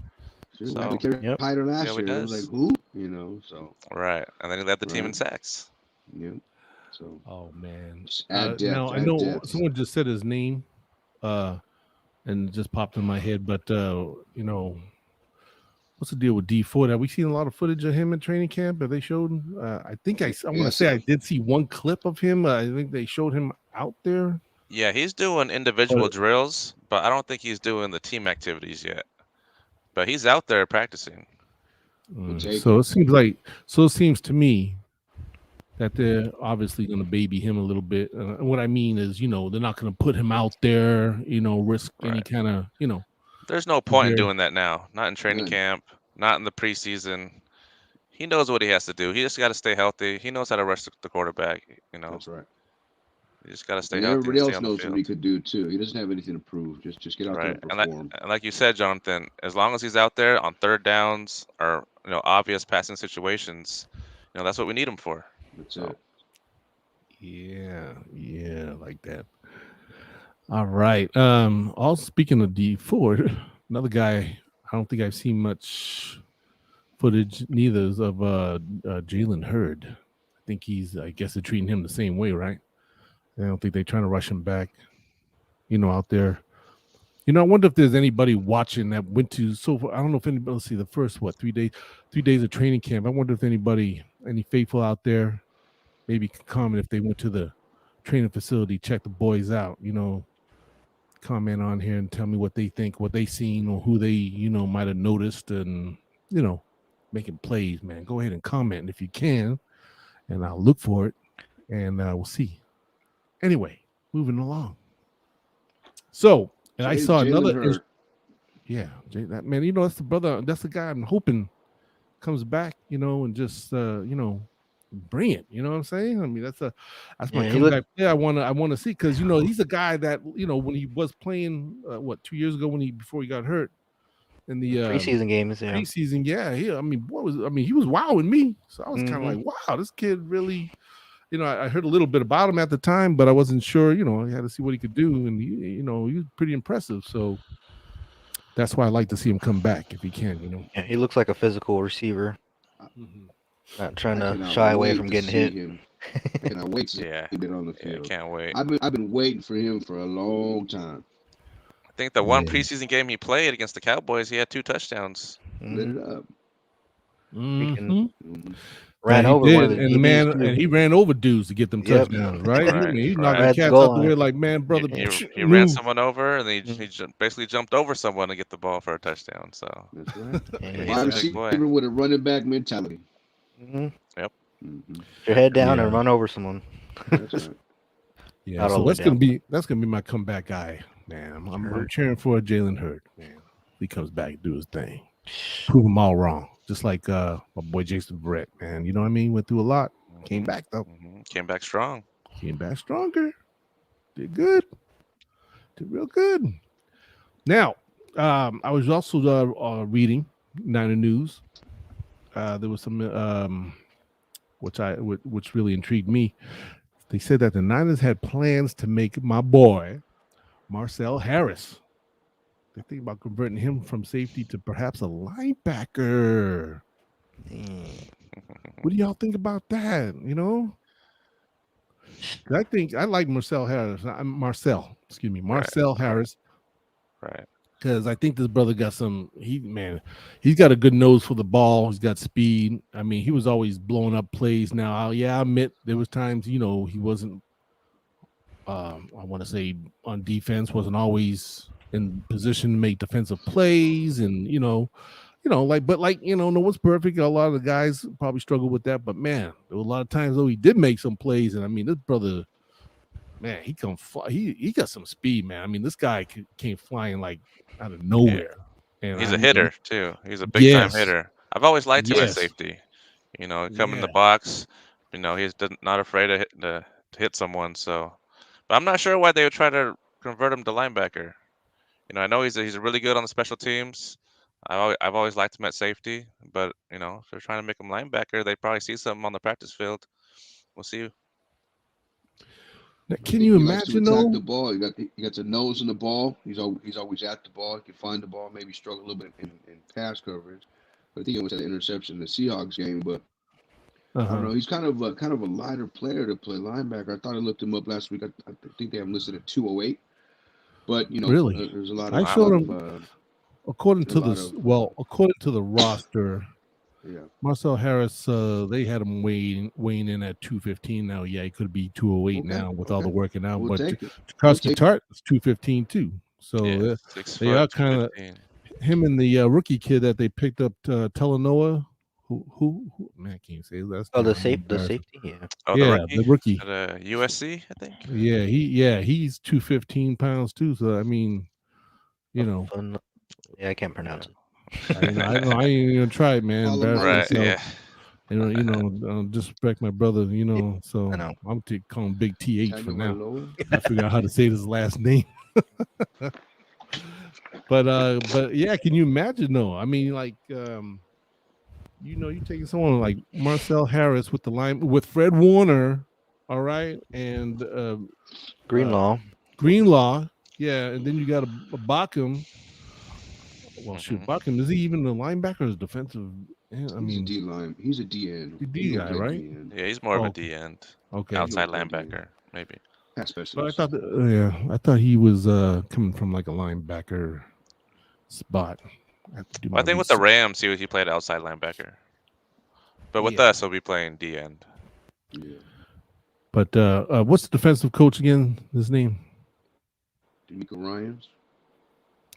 [SPEAKER 1] Sure,
[SPEAKER 4] So,
[SPEAKER 1] we had to carry
[SPEAKER 3] yep.
[SPEAKER 1] Hyder last
[SPEAKER 4] Yeah, we
[SPEAKER 1] year. It was
[SPEAKER 4] does.
[SPEAKER 1] like who, you know. So
[SPEAKER 4] Right, and then he led the team in
[SPEAKER 1] Right.
[SPEAKER 4] sacks.
[SPEAKER 1] yeah. So
[SPEAKER 2] Oh man.
[SPEAKER 1] just add depth.
[SPEAKER 2] Now I
[SPEAKER 1] add
[SPEAKER 2] know
[SPEAKER 1] depth.
[SPEAKER 2] someone just said his name. and it just popped in my head. But you know, what's the deal with D Ford? Have we seen a lot of footage of him in training camp? Have they showed? I think I want to
[SPEAKER 1] Yes.
[SPEAKER 2] say I did see one clip of him. I think they showed him out there.
[SPEAKER 4] Yeah, he's doing individual
[SPEAKER 2] But-
[SPEAKER 4] drills, but I don't think he's doing the team activities yet. But he's out there practicing.
[SPEAKER 1] take
[SPEAKER 2] So
[SPEAKER 1] it.
[SPEAKER 2] it seems like, so it seems to me that they're obviously going to baby him a little bit. And what I mean is, you know, they're not going to put him out there, you know, risk any
[SPEAKER 4] Right.
[SPEAKER 2] kind of, you know.
[SPEAKER 4] There's no point in
[SPEAKER 2] There-
[SPEAKER 4] doing that now. Not in training
[SPEAKER 1] None.
[SPEAKER 4] camp, not in the preseason. He knows what he has to do. He just got to stay healthy. He knows how to rush the quarterback. You know,
[SPEAKER 1] That's right.
[SPEAKER 4] you just got to stay
[SPEAKER 1] And
[SPEAKER 4] healthy
[SPEAKER 1] everybody
[SPEAKER 4] and stay
[SPEAKER 1] else
[SPEAKER 4] on the
[SPEAKER 1] knows what he
[SPEAKER 4] field.
[SPEAKER 1] could do too. He doesn't have anything to prove. Just get out there
[SPEAKER 4] Right.
[SPEAKER 1] and
[SPEAKER 4] And
[SPEAKER 1] perform.
[SPEAKER 4] like you said, Jonathan, as long as he's out there on third downs or obvious passing situations, that's what we need him for.
[SPEAKER 1] That's
[SPEAKER 4] So,
[SPEAKER 1] it.
[SPEAKER 2] Yeah, like that. All right. All speaking of D Ford, another guy. I don't think I've seen much footage neither is of Jalen Hurd. I think I guess they're treating him the same way, right? I don't think they're trying to rush him back. You know, out there. You know, I wonder if there's anybody watching that went to. So I don't know if anybody. Let's see, the first 3 days of training camp. I wonder if any faithful out there, maybe can comment if they went to the training facility, check the boys out. You know, comment on here and tell me what they think, what they seen, or who they might have noticed, and making plays. Man, go ahead and comment if you can, and I'll look for it, and we'll see. Anyway, moving along. So. And I saw
[SPEAKER 1] Jalen
[SPEAKER 2] another.
[SPEAKER 1] Hurd.
[SPEAKER 2] Yeah, that man. That's the brother. That's the guy I'm hoping comes back. And just bring it. You know what I'm saying? I mean, that's my comeback player. I want to see because he's a guy that when he was playing 2 years ago before he got hurt in the
[SPEAKER 3] preseason games. Yeah,
[SPEAKER 2] preseason. Yeah, he was wowing me. So I was kind of like, wow, this kid really. I heard a little bit about him at the time, but I wasn't sure. I had to see what he could do, and he was pretty impressive. So that's why I like to see him come back if he can.
[SPEAKER 3] Yeah, he looks like a physical receiver, not trying to shy away from getting hit.
[SPEAKER 1] Him. I cannot wait to see him on the field.
[SPEAKER 4] I can't wait.
[SPEAKER 1] I've been waiting for him for a long time.
[SPEAKER 4] I think the one preseason game he played against the Cowboys, he had 2 touchdowns.
[SPEAKER 1] Lit it up.
[SPEAKER 3] Ran over one of the DBs,
[SPEAKER 2] and he ran over dudes to get them touchdowns, right?
[SPEAKER 4] Right,
[SPEAKER 2] He
[SPEAKER 4] right.
[SPEAKER 2] knocked the cats out the way like, man, brother.
[SPEAKER 4] He ran someone over, and he basically jumped over someone to get the ball for a touchdown. So
[SPEAKER 1] that's right.
[SPEAKER 4] he's
[SPEAKER 1] Wide
[SPEAKER 4] a big boy.
[SPEAKER 1] receiver with a running back mentality.
[SPEAKER 4] Yep.
[SPEAKER 1] Mhm.
[SPEAKER 3] Your head down and run over someone.
[SPEAKER 1] That's right.
[SPEAKER 2] Yeah,
[SPEAKER 3] Not
[SPEAKER 2] so
[SPEAKER 3] all the
[SPEAKER 2] that's
[SPEAKER 3] way
[SPEAKER 2] gonna be my comeback guy, man. I'm cheering for Jalen Hurd, man. He comes back and do his thing, prove them all wrong, just like my boy Jason Verrett, man. You know what I mean? Went through a lot, came back though.
[SPEAKER 4] Came back strong.
[SPEAKER 2] Came back stronger. Did good. Did real good. Now, I was also reading Niner News. There was some which really intrigued me. They said that the Niners had plans to make my boy Marcel Harris. They think about converting him from safety to perhaps a linebacker. What do y'all think about that? I think I like Marcel Harris. Marcel Harris.
[SPEAKER 4] Right.
[SPEAKER 2] Because I think this brother got he's got a good nose for the ball. He's got speed. I mean, he was always blowing up plays. Now, I admit there was times, he wasn't, I want to say on defense, wasn't always in position to make defensive plays. And, no one's perfect. A lot of the guys probably struggle with that. But, man, there were a lot of times, though, he did make some plays. And, I mean, this brother, man, he come fly. He got some speed, man. I mean, this guy came flying like out of nowhere. And
[SPEAKER 4] he's a hitter too. He's a big time hitter. I've always liked him at safety. Come in the box. He's not afraid to hit someone. So, but I'm not sure why they would try to convert him to linebacker. I know he's really good on the special teams. I've always liked him at safety, but if they're trying to make him linebacker, they probably see something on the practice field. We'll see.
[SPEAKER 2] Now, can you imagine though?
[SPEAKER 1] The ball, he got the nose in the ball. He's always at the ball. He can find the ball. Maybe struggle a little bit in pass coverage. But I think he almost had an interception in the Seahawks game. But I don't know. He's kind of a lighter player to play linebacker. I thought I looked him up last week. I think they have him listed at 208. But
[SPEAKER 2] Really?
[SPEAKER 1] there's a lot
[SPEAKER 2] I
[SPEAKER 1] of,
[SPEAKER 2] showed
[SPEAKER 1] lot
[SPEAKER 2] him
[SPEAKER 1] of
[SPEAKER 2] according
[SPEAKER 1] a
[SPEAKER 2] to
[SPEAKER 1] lot
[SPEAKER 2] this.
[SPEAKER 1] of
[SPEAKER 2] Well, according to the roster,
[SPEAKER 1] yeah.
[SPEAKER 2] Marcel Harris, they had him weighing in at 215 now. Yeah, he could be 208
[SPEAKER 1] Okay,
[SPEAKER 2] now with all the
[SPEAKER 1] okay.
[SPEAKER 2] working out.
[SPEAKER 1] We'll
[SPEAKER 2] But
[SPEAKER 1] take it.
[SPEAKER 2] Tchaikovsky
[SPEAKER 1] take it.
[SPEAKER 2] Tart is 215 too. So
[SPEAKER 4] Yeah, 6
[SPEAKER 2] they are
[SPEAKER 4] foot,
[SPEAKER 2] kind of
[SPEAKER 4] 215.
[SPEAKER 2] him and the rookie kid that they picked up, Telenoa. Who man, I can't say that's
[SPEAKER 3] Oh, the
[SPEAKER 2] embarrassing.
[SPEAKER 3] safety. Yeah.
[SPEAKER 4] Oh,
[SPEAKER 2] Yeah, the rookie.
[SPEAKER 4] at USC, I think.
[SPEAKER 2] He's 215 pounds too. So I mean, you know,
[SPEAKER 3] Fun. Yeah, I can't pronounce it.
[SPEAKER 2] I ain't even tried, man. Embarrass
[SPEAKER 4] Right.
[SPEAKER 2] myself.
[SPEAKER 4] Yeah.
[SPEAKER 2] Disrespect my brother. So
[SPEAKER 3] I know.
[SPEAKER 2] I'm calling him Big TH for now.
[SPEAKER 1] Tagovailoa.
[SPEAKER 2] I figure out how to say his last name. But yeah, can you imagine though? I mean, like, you're taking someone like Marcel Harris with the line with Fred Warner, all right, and Greenlaw, yeah, and then you got a Backham. Well, shoot,
[SPEAKER 4] Mhm.
[SPEAKER 2] Backham, is he even a linebacker or is defensive? Yeah, I
[SPEAKER 1] He's a
[SPEAKER 2] mean,
[SPEAKER 1] D line. He's a D end.
[SPEAKER 2] D guy, right?
[SPEAKER 4] Yeah, he's more of
[SPEAKER 2] Oh,
[SPEAKER 4] a D end,
[SPEAKER 2] okay.
[SPEAKER 4] outside
[SPEAKER 1] He's a D end.
[SPEAKER 4] linebacker, maybe.
[SPEAKER 1] Pass
[SPEAKER 2] But I
[SPEAKER 1] specialist.
[SPEAKER 2] thought, I thought he was coming from like a linebacker spot. I have to do
[SPEAKER 4] Well, I
[SPEAKER 2] my
[SPEAKER 4] think with the
[SPEAKER 2] research.
[SPEAKER 4] Rams, he played outside linebacker. But with
[SPEAKER 2] Yeah.
[SPEAKER 4] us, he'll be playing D end.
[SPEAKER 1] Yeah.
[SPEAKER 2] But what's the defensive coach again? His name?
[SPEAKER 1] D'Amico Ryans.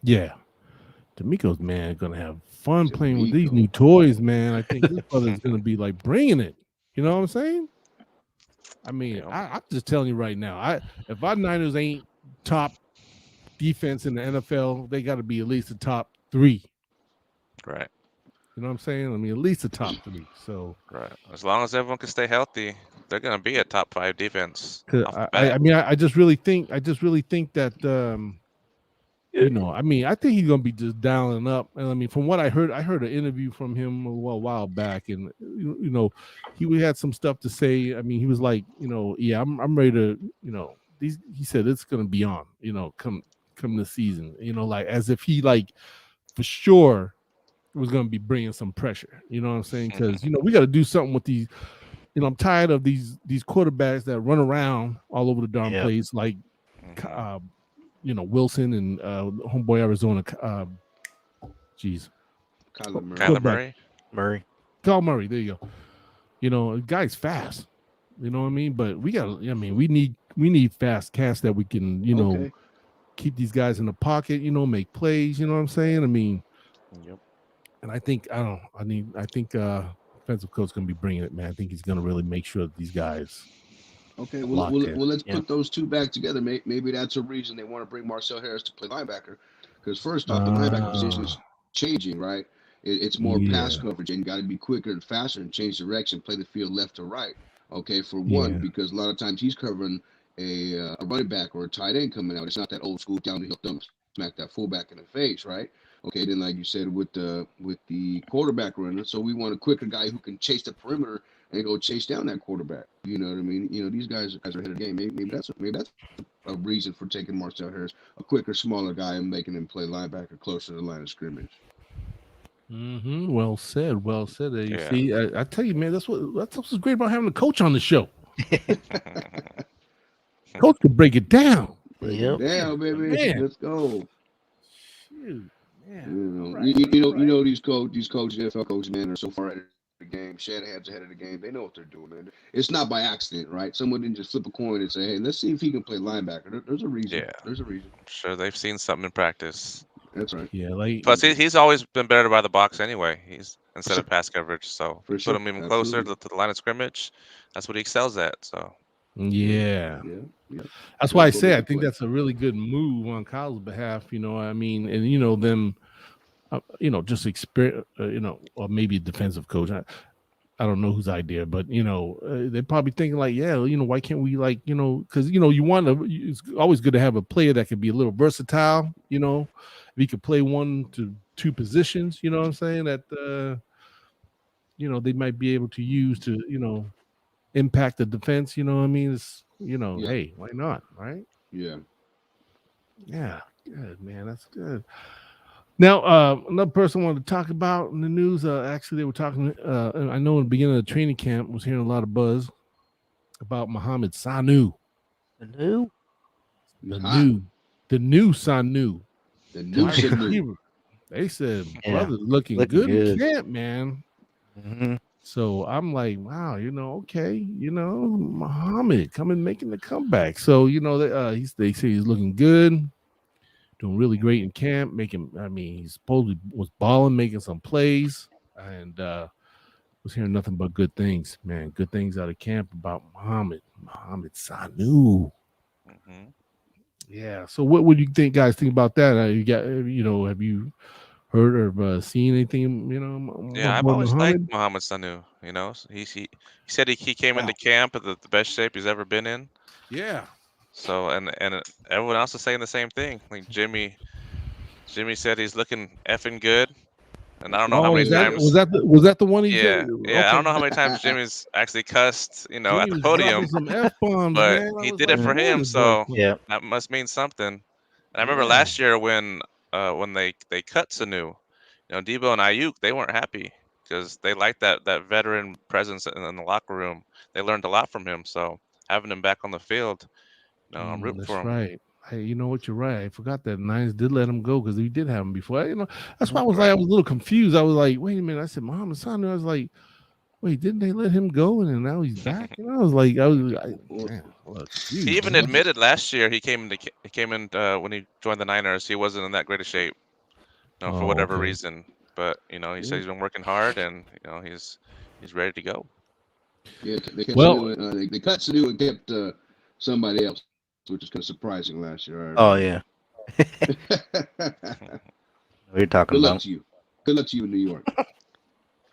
[SPEAKER 2] Yeah. D'Amico's, man, gonna have fun playing with these
[SPEAKER 1] D'Amico.
[SPEAKER 2] new toys, man. I think this brother's gonna be like bringing it. You know what I'm saying? I mean,
[SPEAKER 4] Yeah.
[SPEAKER 2] I'm just telling you right now. If our Niners ain't top defense in the NFL, they got to be at least the top 3.
[SPEAKER 4] Right.
[SPEAKER 2] You know what I'm saying? I mean, at least the top 3. So,
[SPEAKER 4] Right. As long as everyone can stay healthy, they're gonna be a top 5 defense.
[SPEAKER 2] 'cause
[SPEAKER 4] Off the
[SPEAKER 2] I
[SPEAKER 4] bat.
[SPEAKER 2] mean, I just really think that I mean, I think he's gonna be just dialing up. And I mean, from what I heard an interview from him a while back, and he had some stuff to say. I mean, he was like, yeah, I'm ready to, he said it's gonna be on, come this season, like as if he like for sure was gonna be bringing some pressure. You know what I'm saying? Because we got to do something with these. I'm tired of these quarterbacks that run around all over the darn
[SPEAKER 3] Yep.
[SPEAKER 2] place, like.
[SPEAKER 4] Mhm.
[SPEAKER 2] Wilson and homeboy Arizona. Jeez,
[SPEAKER 1] Kyler Murray.
[SPEAKER 4] Kyler Murray.
[SPEAKER 2] Kyle Murray. There you go. The guy's fast. You know what I mean? But we need fast cats that we can,
[SPEAKER 1] Okay.
[SPEAKER 2] keep these guys in the pocket. Make plays. You know what I'm saying? I mean,
[SPEAKER 4] Yep.
[SPEAKER 2] and I think defensive coach gonna be bringing it, man. I think he's gonna really make sure that these guys.
[SPEAKER 1] Okay,
[SPEAKER 2] Locked in.
[SPEAKER 1] let's
[SPEAKER 3] Yeah.
[SPEAKER 1] put those two back together. Maybe that's a reason they want to bring Marcel Harris to play linebacker. Because first off, the linebacker position is changing, right? It's more pass
[SPEAKER 2] Yeah.
[SPEAKER 1] coverage, and you got to be quicker and faster and change direction, play the field left to right. Okay, for
[SPEAKER 2] Yeah.
[SPEAKER 1] one, because a lot of times he's covering a running back or a tight end coming out. It's not that old school down the hill thumb smack that fullback in the face, right? Okay, then like you said with the quarterback runner, so we want a quicker guy who can chase the perimeter and go chase down that quarterback. You know what I mean? These guys are ahead of the game. Maybe that's a reason for taking Marcel Harris, a quicker, smaller guy, and making him play linebacker closer to the line of scrimmage.
[SPEAKER 2] Mm-hmm. Well said. Well said. You
[SPEAKER 4] Yeah.
[SPEAKER 2] see, I tell you, man, that's what's great about having a coach on the show. Coach could break it down.
[SPEAKER 3] Yep.
[SPEAKER 1] Damn, baby,
[SPEAKER 2] Man.
[SPEAKER 1] let's go.
[SPEAKER 2] Shoot, man.
[SPEAKER 1] These coaches, NFL coaches, man, are so far ahead of the game. Shanahan's ahead of the game. They know what they're doing, man. It's not by accident, right? Someone didn't just flip a coin and say, "Hey, let's see if he can play linebacker." There's a reason.
[SPEAKER 4] Yeah.
[SPEAKER 1] There's a reason.
[SPEAKER 4] I'm sure they've seen something in practice.
[SPEAKER 1] That's right.
[SPEAKER 2] Yeah, like
[SPEAKER 4] Plus, he's always been better by the box anyway. He's instead
[SPEAKER 1] sure.
[SPEAKER 4] of pass coverage, so
[SPEAKER 1] For
[SPEAKER 4] you
[SPEAKER 1] sure.
[SPEAKER 4] put him even closer
[SPEAKER 1] Absolutely.
[SPEAKER 4] to the line of scrimmage. That's what he excels at. So
[SPEAKER 2] yeah.
[SPEAKER 1] Yeah.
[SPEAKER 2] That's why I
[SPEAKER 1] That's what
[SPEAKER 2] say
[SPEAKER 1] we
[SPEAKER 2] I think
[SPEAKER 1] play.
[SPEAKER 2] that's a really good move on Kyle's behalf. I mean, and them, just experience, or maybe a defensive coach. I don't know whose idea, but they're probably thinking like, yeah, why can't we because you want to. It's always good to have a player that can be a little versatile. If he could play 1 to 2 positions, you know what I'm saying, that they might be able to use to impact the defense. You know what I mean? It's
[SPEAKER 1] Yeah.
[SPEAKER 2] hey, why not, right?
[SPEAKER 1] Yeah.
[SPEAKER 2] Yeah, good, man. That's good. Now, another person I wanted to talk about in the news. Actually, they were talking. I know in the beginning of the training camp, was hearing a lot of buzz about Mohamed Sanu.
[SPEAKER 3] The new?
[SPEAKER 2] The
[SPEAKER 1] Hot.
[SPEAKER 2] new The new Sanu.
[SPEAKER 1] The new
[SPEAKER 2] Wide
[SPEAKER 1] Sanu.
[SPEAKER 2] receiver. They said
[SPEAKER 3] Yeah,
[SPEAKER 2] brother's looking
[SPEAKER 3] looking
[SPEAKER 2] good in
[SPEAKER 3] good.
[SPEAKER 2] camp, man.
[SPEAKER 3] Hmm.
[SPEAKER 2] So I'm like, wow, okay, Muhammad coming making the comeback. So they say he's looking good, doing really great in camp, he supposedly was balling, making some plays, and was hearing nothing but good things, man. Good things out of camp about Muhammad Sanu.
[SPEAKER 4] Hmm.
[SPEAKER 2] Yeah. So what would you guys think about that? Have you heard or seen anything?
[SPEAKER 4] Yeah,
[SPEAKER 2] My
[SPEAKER 4] I've
[SPEAKER 2] boy
[SPEAKER 4] always liked
[SPEAKER 2] Muhammad.
[SPEAKER 4] Mohamed Sanu. He said he came
[SPEAKER 2] Wow.
[SPEAKER 4] into camp at the best shape he's ever been in.
[SPEAKER 2] Yeah.
[SPEAKER 4] So and everyone else is saying the same thing. Like Jimmy said he's looking effing good, and I don't know how
[SPEAKER 2] Oh,
[SPEAKER 4] many
[SPEAKER 2] was that
[SPEAKER 4] times.
[SPEAKER 2] the one he said?
[SPEAKER 4] Yeah. I
[SPEAKER 2] Okay.
[SPEAKER 4] don't know how many times Jimmy's actually cussed, at
[SPEAKER 2] Jimmy
[SPEAKER 4] the
[SPEAKER 2] was dropping
[SPEAKER 4] podium,
[SPEAKER 2] some F bombs,
[SPEAKER 4] but
[SPEAKER 2] man. I
[SPEAKER 4] he
[SPEAKER 2] was
[SPEAKER 4] did it
[SPEAKER 2] like,
[SPEAKER 4] for
[SPEAKER 2] boy,
[SPEAKER 4] him,
[SPEAKER 2] this boy
[SPEAKER 4] so
[SPEAKER 2] playing.
[SPEAKER 3] Yeah.
[SPEAKER 4] that must mean something. And I remember
[SPEAKER 2] Yeah.
[SPEAKER 4] last year when they cut Sanu, Debo and Ayuk, they weren't happy because they liked that veteran presence in the locker room. They learned a lot from him, so having him back on the field, I'm rooting
[SPEAKER 2] That's
[SPEAKER 4] for him.
[SPEAKER 2] right. Hey, you know what? You're right. I forgot that Niners did let him go because we did have him before. That's why I was like, I was a little confused. I was like, wait a minute. I said, Muhammad Sanu. I was like, wait, didn't they let him go? And then now he's back. I was like, man, look,
[SPEAKER 4] He even admitted last year he came in when he joined the Niners, he wasn't in that great a shape, for whatever
[SPEAKER 2] okay.
[SPEAKER 4] reason. But he said he's been working hard, and he's ready to go.
[SPEAKER 1] Yeah, they kept
[SPEAKER 2] Well,
[SPEAKER 1] Sanu, they cut Sanu and kept somebody else, which is kind of surprising last year.
[SPEAKER 3] Oh yeah,
[SPEAKER 1] Good
[SPEAKER 3] what you're talking
[SPEAKER 1] luck
[SPEAKER 3] about.
[SPEAKER 1] to you. Good luck to you in New York.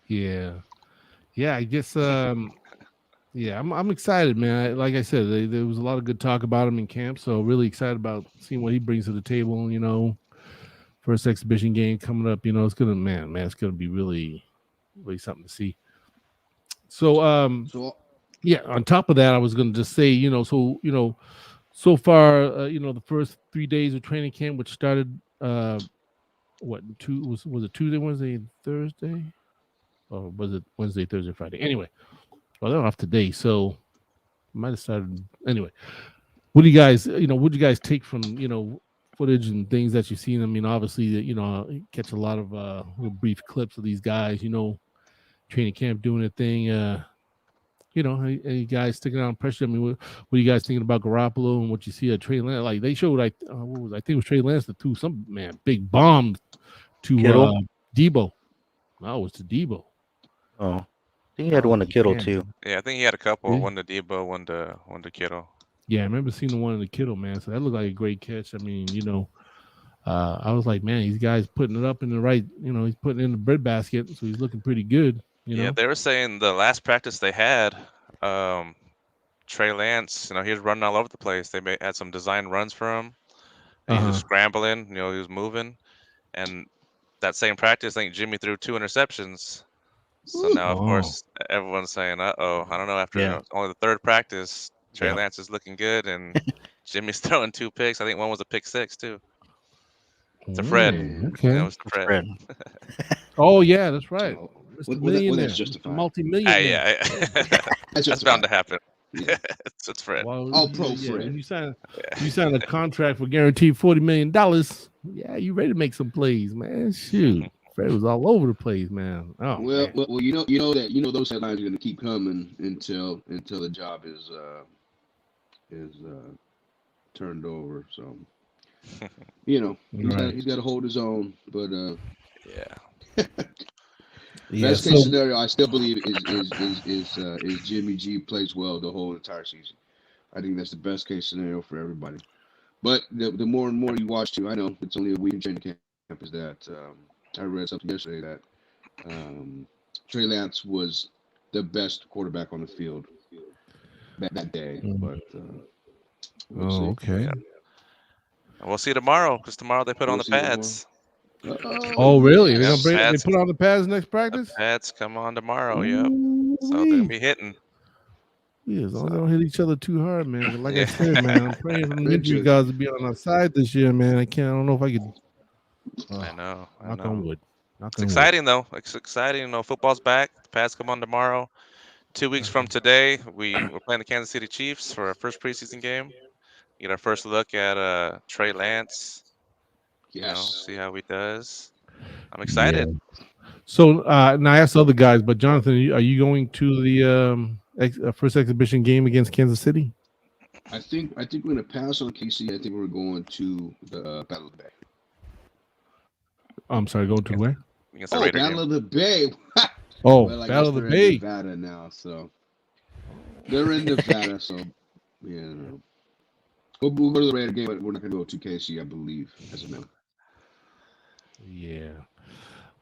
[SPEAKER 2] yeah. I guess yeah, I'm excited, man. Like I said, there was a lot of good talk about him in camp, so really excited about seeing what he brings to the table. First exhibition game coming up. It's it's gonna be really, really something to see. So
[SPEAKER 1] So
[SPEAKER 2] yeah. On top of that, I was gonna just say, so far, the first 3 days of training camp, which started was it Tuesday, Wednesday, Thursday, or was it Wednesday, Thursday, Friday? Anyway, well, they're off today, so might have started anyway. What do you guys take from footage and things that you've seen? I mean, obviously, you catch a lot of little brief clips of these guys, training camp doing their thing. Any guys sticking out in pressure? I mean, what are you guys thinking about Garoppolo and what you see at Trey Lance? Like they showed, I think it was Trey Lance that threw some big bomb to
[SPEAKER 3] Kittle?
[SPEAKER 2] Debo. No, it was to Debo.
[SPEAKER 3] Oh, I think he had one to Kittle too.
[SPEAKER 4] Yeah, I think he had a couple.
[SPEAKER 2] Yeah.
[SPEAKER 4] One to Debo, one to Kittle.
[SPEAKER 2] Yeah, I remember seeing the one in the Kittle, man. So that looked like a great catch. I mean, I was like, man, these guys putting it up in the right, he's putting it in the bread basket, so he's looking pretty good.
[SPEAKER 4] Yeah, they were saying the last practice they had, Trey Lance, he was running all over the place. They had some design runs for him. And he was scrambling, he was moving. And that same practice, I think Jimmy threw 2 interceptions. So now, of course, everyone's saying, "Uh-oh, I don't know." After only the third practice, Trey Lance is looking good, and Jimmy's throwing 2 picks. I think one was a pick 6 too. To Fred.
[SPEAKER 2] Okay.
[SPEAKER 4] Yeah, it was to Fred.
[SPEAKER 2] Oh yeah, that's right.
[SPEAKER 1] Well,
[SPEAKER 2] Millionaire,
[SPEAKER 1] that's justified.
[SPEAKER 2] Multi-millionaire.
[SPEAKER 4] Yeah. That's bound to happen.
[SPEAKER 1] Yeah.
[SPEAKER 4] It's Fred.
[SPEAKER 2] Well,
[SPEAKER 1] All pro Fred.
[SPEAKER 2] When you sign a contract for guaranteed $40 million. Yeah, you ready to make some plays, man. Shoot. Fred was all over the place, man. Oh,
[SPEAKER 1] well,
[SPEAKER 2] man.
[SPEAKER 1] well, you know those headlines are going to keep coming until the job is turned over. So, he's got to hold his own. But best case scenario, I still believe is Jimmy G plays well the whole entire season. I think that's the best case scenario for everybody. But the more and more you watch too, I know it's only a week in training camp. Is that I read something yesterday that Trey Lance was the best quarterback on the field that day. But we'll see.
[SPEAKER 2] Okay.
[SPEAKER 4] Yeah. We'll see tomorrow because tomorrow they put on the pads.
[SPEAKER 2] Oh, really?
[SPEAKER 4] Yeah,
[SPEAKER 2] They put on the pads next practice?
[SPEAKER 4] The pads come on tomorrow. Yep. So they're gonna be hitting.
[SPEAKER 2] Yeah, as long as they don't hit each other too hard, man. Like I said, man, I'm praying for the injury guys to be on our side this year, man. I don't know if I could.
[SPEAKER 4] I know.
[SPEAKER 2] Knock on wood.
[SPEAKER 4] It's exciting though. It's exciting. Football's back. The pads come on tomorrow. 2 weeks from today, we're playing the Kansas City Chiefs for our first preseason game. get our first look at Trey Lance.
[SPEAKER 1] Yes.
[SPEAKER 4] See how he does. I'm
[SPEAKER 2] Yeah.
[SPEAKER 4] excited.
[SPEAKER 2] So now I asked other guys, but Jonathan, are you going to the first exhibition game against Kansas City?
[SPEAKER 1] I think we're gonna pass on KC. I think we're going to the Battle of the Bay.
[SPEAKER 2] I'm sorry, going to
[SPEAKER 4] Yeah.
[SPEAKER 2] where?
[SPEAKER 4] Against the
[SPEAKER 1] Oh,
[SPEAKER 4] Raider
[SPEAKER 1] Battle
[SPEAKER 4] game.
[SPEAKER 1] of the Bay.
[SPEAKER 2] Oh,
[SPEAKER 1] Well, I
[SPEAKER 2] Battle
[SPEAKER 1] guess
[SPEAKER 2] of the
[SPEAKER 1] they're
[SPEAKER 2] Bay.
[SPEAKER 1] in Nevada now, so they're in Nevada. So yeah, we'll go to the Raider game, but we're not gonna go to KC, I believe, as of now.
[SPEAKER 2] Yeah.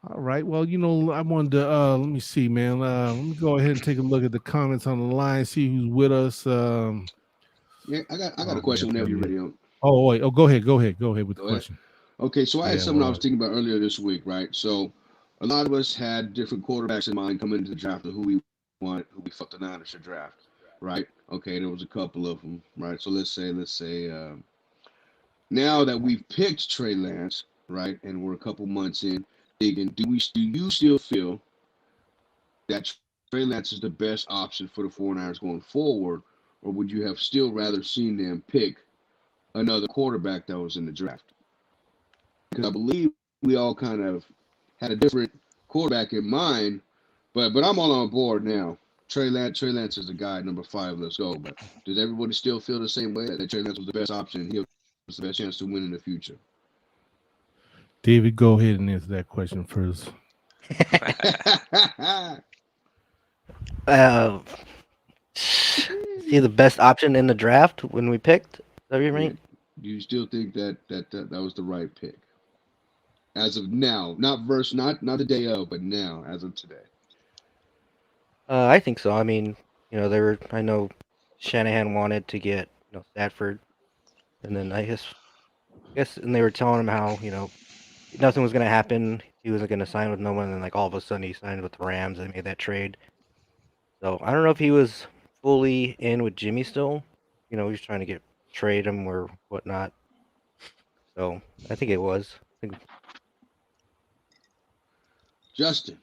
[SPEAKER 2] All right. Well, I wanted to let me see, man. Let me go ahead and take a look at the comments on the line, see who's with us.
[SPEAKER 1] Yeah, I got a question whenever you're ready.
[SPEAKER 2] Oh, wait. Oh, go ahead with the
[SPEAKER 1] Go ahead.
[SPEAKER 2] question.
[SPEAKER 1] Okay, so I had
[SPEAKER 2] Yeah,
[SPEAKER 1] something I
[SPEAKER 2] well,
[SPEAKER 1] was thinking about earlier this week, right? So a lot of us had different quarterbacks in mind coming into the draft of who we felt the Niners should draft, right? Okay, there was a couple of them, right? So let's say now that we've picked Trey Lance, right, and we're a couple months in, digging, do you still feel that Trey Lance is the best option for the 49ers going forward, or would you have still rather seen them pick another quarterback that was in the draft? Because I believe we all kind of had a different quarterback in mind, but I'm all on board now. Trey Lance is the guy, number 5. Let's go. But does everybody still feel the same way that Trey Lance was the best option and he was the best chance to win in the future?
[SPEAKER 2] David, go ahead and answer that question first.
[SPEAKER 3] Is he the best option in the draft when we picked? Is that what you mean?
[SPEAKER 1] Do you still think that was the right pick? As of now, not the day of, but now, as of today.
[SPEAKER 3] I think so. I mean, I know Shanahan wanted to get, Stafford, and then I guess, and they were telling him how, nothing was going to happen. He wasn't going to sign with no one, and then, like, all of a sudden he signed with the Rams and made that trade. So I don't know if he was fully in with Jimmy still. He was trying to trade him or whatnot. So I think it was.
[SPEAKER 1] Justin.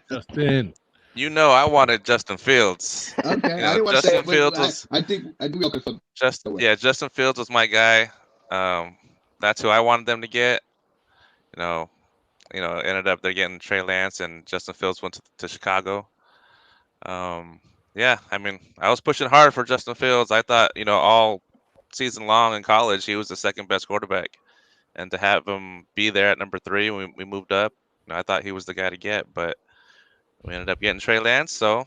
[SPEAKER 2] Justin.
[SPEAKER 4] I wanted Justin Fields.
[SPEAKER 1] Okay, I didn't want to say
[SPEAKER 4] Justin
[SPEAKER 1] it, but
[SPEAKER 4] Fields was
[SPEAKER 1] I think we all could feel
[SPEAKER 4] Justin Fields was my guy. That's who I wanted them to get. Ended up they're getting Trey Lance, and Justin Fields went to Chicago. Yeah, I mean, I was pushing hard for Justin Fields. I thought, all season long in college, he was the second best quarterback, and to have him be there at number 3 when we moved up, I thought he was the guy to get. But we ended up getting Trey Lance, so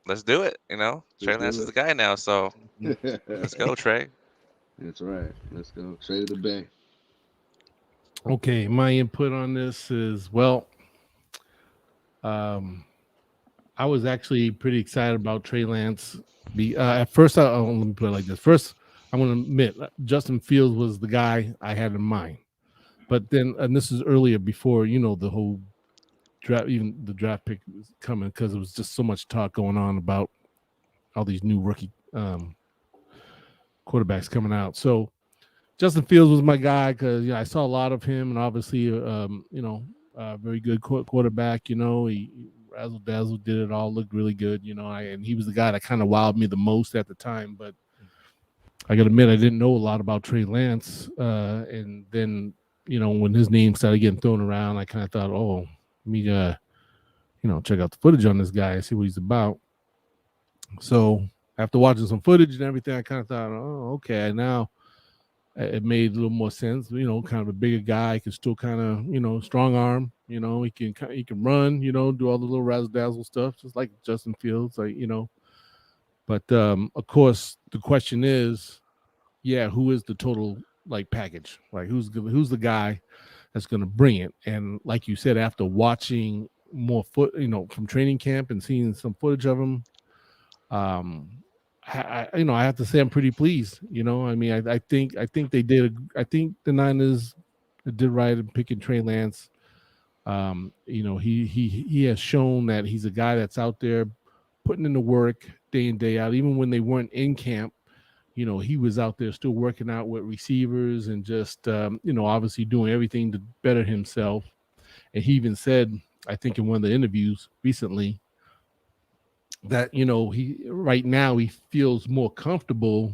[SPEAKER 4] let's do it. Trey Lance is the guy now, so let's go, Trey.
[SPEAKER 1] That's right. Let's go. Trey to the Bay.
[SPEAKER 2] Okay, my input on this is, well, I was actually pretty excited about Trey Lance. At first, let me put it like this. First, I'm going to admit Justin Fields was the guy I had in mind. But then, and this is earlier before, the whole draft, even the draft pick was coming, because there was just so much talk going on about all these new rookie quarterbacks coming out. So Justin Fields was my guy because I saw a lot of him, and obviously, very good quarterback. He razzle dazzle, did it all, looked really good. And he was the guy that kind of wowed me the most at the time. But I got to admit, I didn't know a lot about Trey Lance, and then when his name started getting thrown around, I kind of thought, oh, let me check out the footage on this guy and see what he's about. So after watching some footage and everything, I kind of thought, oh, okay, now it made a little more sense. Kind of a bigger guy, can still kind of strong arm. He can run. Do all the little razzle dazzle stuff, just like Justin Fields. But of course the question is, who is the total package? Like who's the guy that's going to bring it? And like you said, after watching more from training camp and seeing some footage of him, I have to say I'm pretty pleased. I mean, I think they did. I think the Niners did right in picking Trey Lance. He has shown that he's a guy that's out there putting in the work day in, day out. Even when they weren't in camp, he was out there still working out with receivers and just obviously doing everything to better himself. And he even said, I think in one of the interviews recently, that he right now he feels more comfortable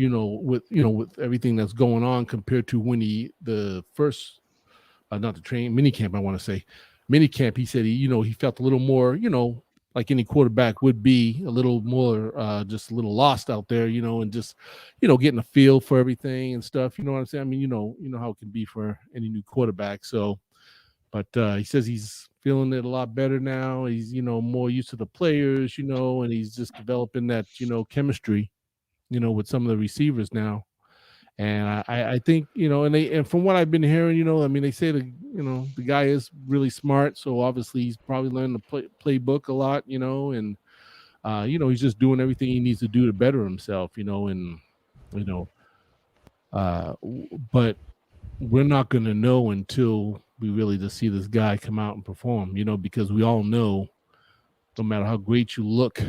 [SPEAKER 2] with everything that's going on compared to when the first, not the train mini camp, I want to say mini camp. He said he felt a little more, like any quarterback would be, a little more just a little lost out there, and just getting a feel for everything and stuff. You know what I'm saying? I mean, you know how it can be for any new quarterback. So, but he says he's feeling it a lot better now. He's more used to the players, and he's just developing that chemistry, with some of the receivers now. And I think, and from what I've been hearing, I mean, they say the guy is really smart. So obviously he's probably learned the playbook a lot, and, he's just doing everything he needs to do to better himself, but we're not going to know until we really just see this guy come out and perform, because we all know no matter how great you look,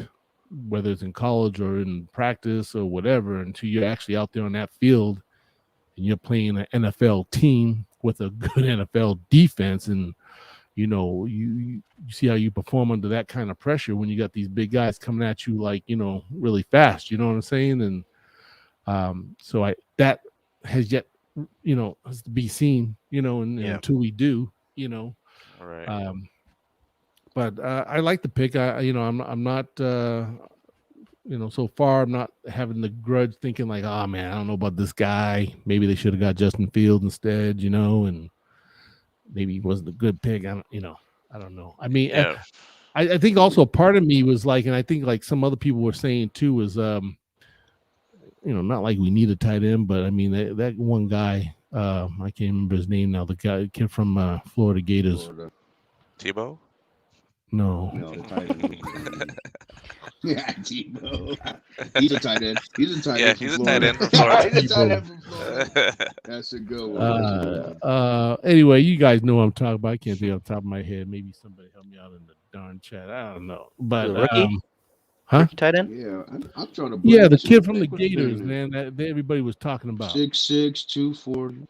[SPEAKER 2] whether it's in college or in practice or whatever, until you're actually out there on that field and you're playing an NFL team with a good NFL defense, and you see how you perform under that kind of pressure when you got these big guys coming at you like really fast. You know what I'm saying? And so that has yet has to be seen. Until we do.
[SPEAKER 4] All right.
[SPEAKER 2] But I like the pick. I'm not. So far, I'm not having the grudge thinking like, oh man, I don't know about this guy. Maybe they should have got Justin Fields instead, and maybe he wasn't a good pick. I don't know. I mean,
[SPEAKER 4] Yeah.
[SPEAKER 2] I think also part of me was like, and I think like some other people were saying too, was not like we need a tight end, but I mean that one guy, I can't remember his name now. The guy came from Florida Gators.
[SPEAKER 1] Florida.
[SPEAKER 4] Tebow?
[SPEAKER 2] No.
[SPEAKER 1] No, the tight end. Yeah, Tebow. He's a tight end. He's a tight
[SPEAKER 4] Yeah,
[SPEAKER 1] end.
[SPEAKER 4] he's a
[SPEAKER 1] from
[SPEAKER 4] tight
[SPEAKER 1] Florida.
[SPEAKER 4] end from Florida.
[SPEAKER 1] He's a tight end from Florida. That's a good one. That's a good one.
[SPEAKER 2] Anyway, you guys know what I'm talking about. I can't think off the top of my head. Maybe somebody help me out in the darn chat. I don't know. But
[SPEAKER 3] The rookie?
[SPEAKER 2] huh?
[SPEAKER 3] Rookie tight end?
[SPEAKER 1] Yeah, I'm trying to.
[SPEAKER 2] Yeah, the
[SPEAKER 1] blank.
[SPEAKER 2] kid from the
[SPEAKER 1] What's his
[SPEAKER 2] Gators,
[SPEAKER 1] name?
[SPEAKER 2] man, that everybody was talking about.
[SPEAKER 1] 6'6", 240.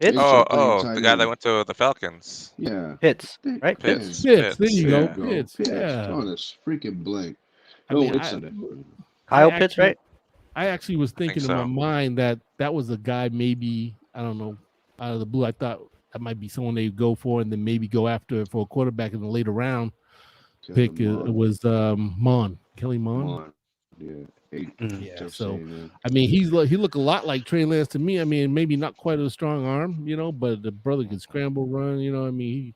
[SPEAKER 3] Hits?
[SPEAKER 4] The guy that went to the Falcons.
[SPEAKER 1] Yeah.
[SPEAKER 3] Hits, right?
[SPEAKER 4] Pitts.
[SPEAKER 2] Pitts, there you go.
[SPEAKER 1] There
[SPEAKER 2] Pitts, yeah.
[SPEAKER 1] On a freaking blank.
[SPEAKER 2] I
[SPEAKER 1] No,
[SPEAKER 2] mean,
[SPEAKER 1] it's
[SPEAKER 2] I-
[SPEAKER 1] Sunday.
[SPEAKER 3] Kyle
[SPEAKER 2] I
[SPEAKER 3] Pitts,
[SPEAKER 2] actually-
[SPEAKER 3] right?
[SPEAKER 2] I actually was thinking in my
[SPEAKER 4] so.
[SPEAKER 2] mind that was a guy, maybe, I don't know, out of the blue. I thought that might be someone they go for and then maybe go after for a quarterback in the later round pick. It was Kelly Mond.
[SPEAKER 1] Mon. Yeah.
[SPEAKER 3] Mm.
[SPEAKER 1] Tough
[SPEAKER 2] so-
[SPEAKER 1] saying, man.
[SPEAKER 2] I mean, he looked a lot like Trey Lance to me. I mean, maybe not quite a strong arm, but the brother could scramble, run. I mean, he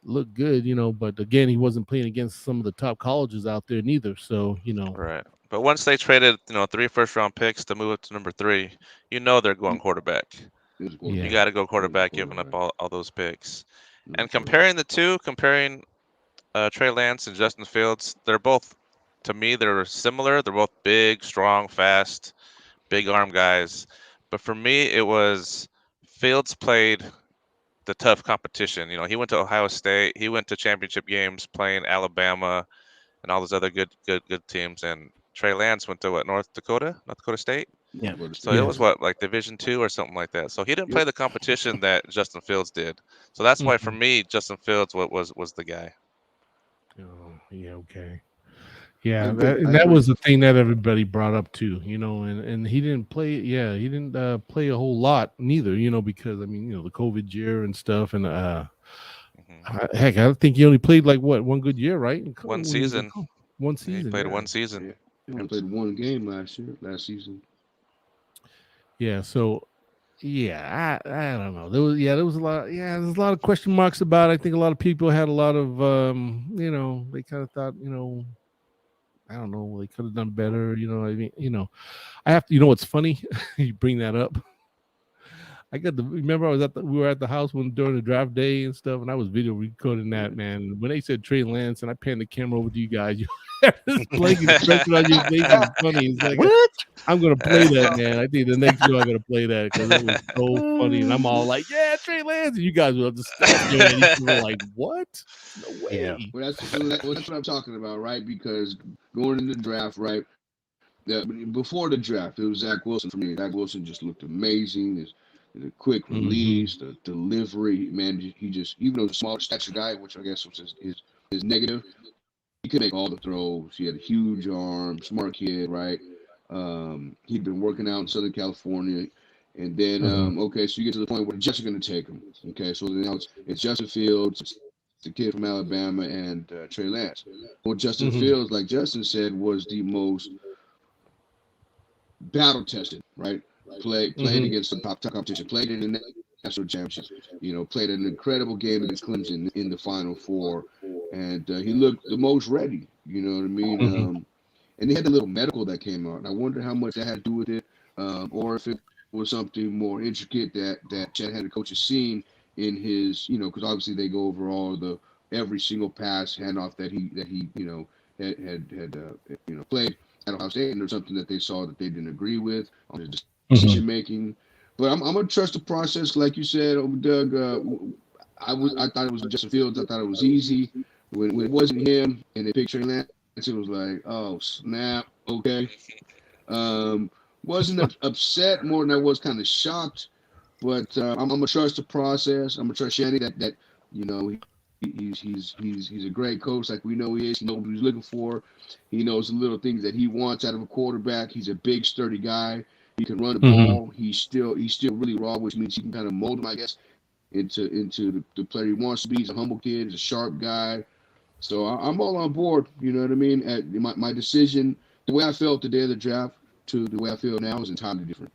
[SPEAKER 2] looked good, but again, he wasn't playing against some of the top colleges out there neither. So,
[SPEAKER 4] Right. But once they traded, 3 first-round picks to move up to number 3, they're going quarterback.
[SPEAKER 1] It was
[SPEAKER 2] Yeah.
[SPEAKER 4] You got to go quarterback, giving up all those picks. And comparing the two, Trey Lance and Justin Fields, they're both, to me, they're similar. They're both big, strong, fast, big arm guys. But for me, it was Fields played the tough competition. He went to Ohio State. He went to championship games playing Alabama and all those other good teams. And Trey Lance went to North Dakota State.
[SPEAKER 3] Yeah.
[SPEAKER 4] So it was like Division II or something like that. So he didn't play the competition that Justin Fields did. So that's why for me, Justin Fields was the guy.
[SPEAKER 2] Oh, yeah, okay. Yeah,
[SPEAKER 1] I
[SPEAKER 2] that
[SPEAKER 1] agree.
[SPEAKER 2] was the thing that everybody brought up too, and he didn't play. Yeah, he didn't play a whole lot neither, because I mean, the COVID year and stuff, and heck, I think he only played like one good year, right?
[SPEAKER 4] One season.
[SPEAKER 2] One
[SPEAKER 4] He
[SPEAKER 2] season.
[SPEAKER 4] played
[SPEAKER 2] yeah.
[SPEAKER 4] one season.
[SPEAKER 1] Yeah. He only played one game last season.
[SPEAKER 2] Yeah, so yeah, I don't know. There was a lot. Yeah, there's a lot of question marks about it. I think a lot of people had a lot of they kind of thought, I don't know, they could have done better. I mean, I have to. What's funny? You bring that up. Remember we were at the house during the draft day and stuff, and I was video recording that, man. When they said Trey Lance, and I panned the camera over to you guys, you this blank expression on your face is funny. It's like,
[SPEAKER 3] What?
[SPEAKER 2] I'm gonna play that, man. I think the next show I'm gonna play that because it was so funny, and I'm all like, "Yeah, Trey Lance," and you guys will just staring at each other like, "What? No way!"
[SPEAKER 3] Yeah.
[SPEAKER 1] Well, that's what I'm talking about, right? Because going in the draft, right? Before the draft, it was Zach Wilson for me. Zach Wilson just looked amazing. The quick release, the delivery, man. He just, even though the smaller stature guy, which I guess was his negative, he could make all the throws. He had a huge arm, smart kid, right? He'd been working out in Southern California. And then, okay, so you get to the point where the Jets are going to take him. Okay, so now it's Justin Fields, it's the kid from Alabama, and Trey Lance. Well, Justin Fields, like Justin said, was the most battle tested, right? Played against some top competition, played in the national championship, played an incredible game against Clemson in the Final Four, and he looked the most ready. You know what I mean? And they had the little medical that came out, and I wonder how much that had to do with it, or if it was something more intricate that Chad had the coaches seen in his, because obviously they go over all every single pass handoff that he had played at Ohio State, and there's something that they saw that they didn't agree with on his decision making. But I'm gonna trust the process, like you said, Doug. I thought it was Justin Fields. I thought it was easy when it wasn't him, and they picked Trey Lance. It was like, oh snap, okay. Wasn't upset more than I was kind of shocked, but I'm gonna trust the process. I'm gonna trust Shanny that he's a great coach, like we know he is. He knows what he's looking for. He knows the little things that he wants out of a quarterback. He's a big, sturdy guy. He can run the ball. He's still really raw, which means he can kind of mold him, I guess, into the player he wants to be. He's a humble kid. He's a sharp guy. So I'm all on board. You know what I mean? My decision, the way I felt the day of the draft to the way I feel now is entirely different.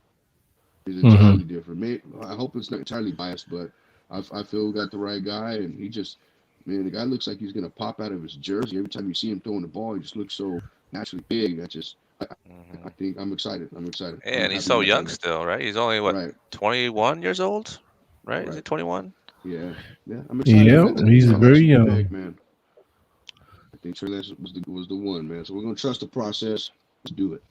[SPEAKER 1] It's entirely different. I hope it's not entirely biased, but I feel we got the right guy, and the guy looks like he's gonna pop out of his jersey every time you see him throwing the ball. He just looks so naturally big. I think I'm excited.
[SPEAKER 4] Yeah, and he's so young still, right? He's only 21 years old, right? Is he 21?
[SPEAKER 1] Yeah. I'm excited.
[SPEAKER 2] Yeah, he's very young.
[SPEAKER 1] Big, man. I think Trey Lance was the one, man. So we're gonna trust the process. Let's do it.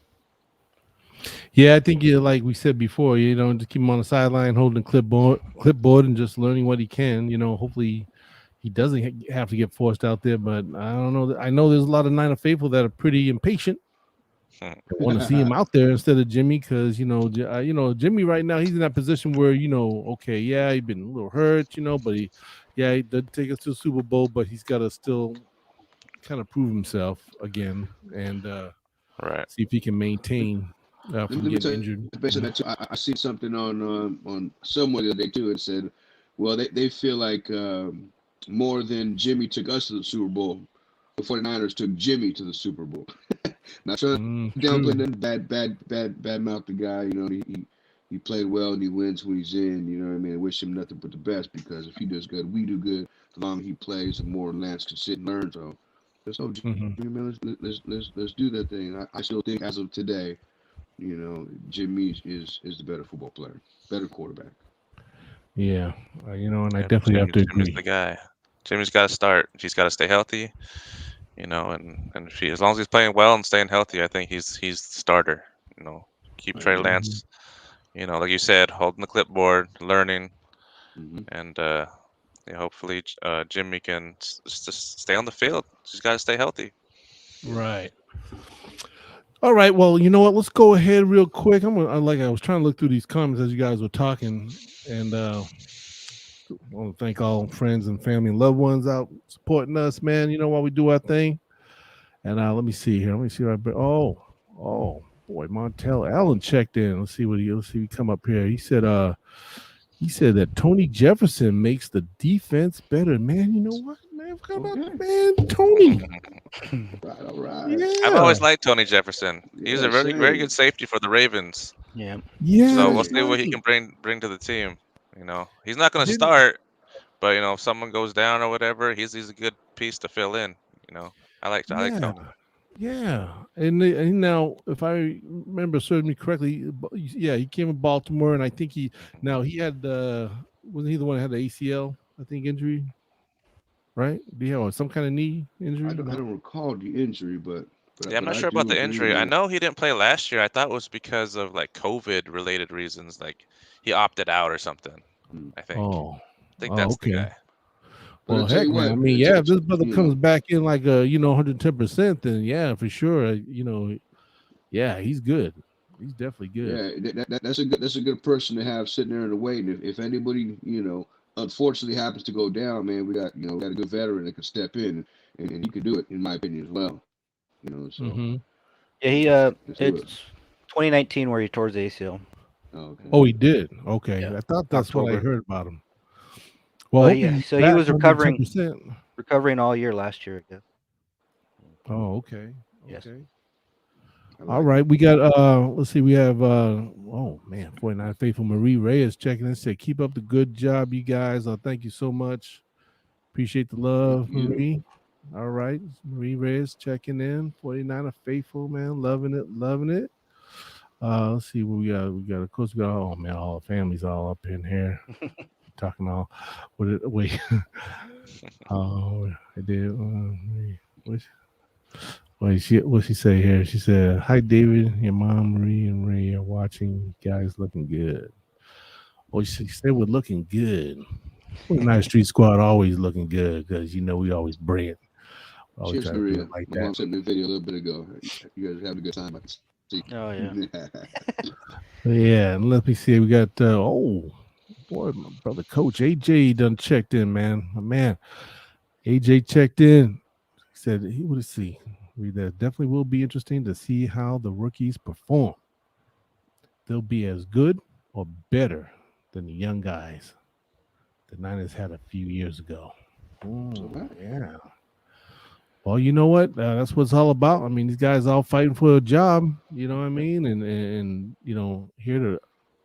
[SPEAKER 2] Yeah, I think like we said before, just keep him on the sideline, holding the clipboard, and just learning what he can. Hopefully he doesn't have to get forced out there. But I don't know. I know there's a lot of Niner faithful that are pretty impatient. I want to see him out there instead of Jimmy, because Jimmy right now he's in that position where okay, yeah, he's been a little hurt, but he did take us to the Super Bowl, but he's got to still kind of prove himself again and see if he can maintain from getting injured.
[SPEAKER 1] Basically, I see something on somewhere the other day too. It said, well, they feel like more than Jimmy took us to the Super Bowl, the 49ers took Jimmy to the Super Bowl. Not trying to downplay them, bad mouth the guy. He played well and he wins when he's in. You know what I mean? I wish him nothing but the best, because if he does good, we do good. The longer he plays, the more Lance can sit and learn. So let's hope Jimmy, man, let's do that thing. I still think as of today, Jimmy is the better football player, better quarterback.
[SPEAKER 2] Yeah, and I definitely have to agree.
[SPEAKER 4] Jimmy's the guy. Jimmy's got to start. He's got to stay healthy, and as long as he's playing well and staying healthy, I think he's the starter. Keep Trey Lance, like you said, holding the clipboard, learning, and hopefully Jimmy can just stay on the field. He's got to stay healthy.
[SPEAKER 2] Right. All right. Well, you know what? Let's go ahead real quick. I was trying to look through these comments as you guys were talking, and I want to thank all friends and family and loved ones out supporting us, man. While we do our thing. And let me see here. Let me see what oh boy, Montel Allen checked in. Let's see what he come up here. He said that Tony Jefferson makes the defense better. Man, you know what, man? Come on, man, Tony.
[SPEAKER 1] All right.
[SPEAKER 2] Yeah.
[SPEAKER 4] I've always liked Tony Jefferson. He's a very, very good safety for the Ravens.
[SPEAKER 3] Yeah.
[SPEAKER 4] So we'll see what he can bring to the team. He's not going to start, but if someone goes down or whatever, he's a good piece to fill in. I like Tony.
[SPEAKER 2] Yeah, and now, if I remember serving me correctly, he came to Baltimore, and I think he had wasn't he the one that had the ACL, I think, injury, right? Do you have some kind of knee injury?
[SPEAKER 1] I don't recall the injury, but
[SPEAKER 4] I'm not sure about the injury. I know he didn't play last year. I thought it was because of like COVID related reasons, like he opted out or something. I think. I think that's the guy.
[SPEAKER 2] Well, heck, man. I mean, if this brother comes back in like 110%, then yeah, for sure, he's good. He's definitely good.
[SPEAKER 1] Yeah, that's a good person to have sitting there in the wait. And if anybody, unfortunately happens to go down, man, we got a good veteran that can step in and he could do it, in my opinion, as well. So
[SPEAKER 3] yeah, 2019 where he tore his ACL.
[SPEAKER 1] Okay.
[SPEAKER 2] Oh, he did. Okay,
[SPEAKER 3] Yeah.
[SPEAKER 2] I thought that's what I
[SPEAKER 3] October.
[SPEAKER 2] heard about him. Well,
[SPEAKER 3] Well,
[SPEAKER 2] hope
[SPEAKER 3] yeah,
[SPEAKER 2] he's
[SPEAKER 3] so he
[SPEAKER 2] back
[SPEAKER 3] was recovering
[SPEAKER 2] 110%.
[SPEAKER 3] all year last year, I guess.
[SPEAKER 2] Oh, okay.
[SPEAKER 3] Yes.
[SPEAKER 2] Okay.
[SPEAKER 1] I like
[SPEAKER 2] All right,
[SPEAKER 1] it.
[SPEAKER 2] we got let's see, we have oh man, 49 Faithful Marie Reyes checking in, said keep up the good job, you guys. Thank you so much. Appreciate the love,
[SPEAKER 1] you.
[SPEAKER 2] Marie. All right. Marie Reyes checking in. 49 Faithful, man. Loving it, loving it. Let's see what we got. We got, of course, we got, oh man, all the families all up in here. Talking all, wait. Oh, I did. What she say here? She said, "Hi, David. Your mom, Marie, and Ray are watching. You guys looking good." Oh, she said we're looking good. Nice Street Squad always looking good because we always bring it. Always
[SPEAKER 1] Cheers,
[SPEAKER 2] try to do
[SPEAKER 1] Maria.
[SPEAKER 2] it like
[SPEAKER 1] My mom
[SPEAKER 2] that.
[SPEAKER 1] sent me a video a little bit ago. You guys are having a good time. I can see.
[SPEAKER 3] Oh yeah.
[SPEAKER 2] Yeah, and let me see. We got oh boy, my brother Coach AJ done checked in, man. My man, AJ checked in. He said he would see. That definitely will be interesting to see how the rookies perform. They'll be as good or better than the young guys the Niners had a few years ago. Yeah. Well, you know what? That's what it's all about. I mean, these guys all fighting for a job. You know what I mean? And here to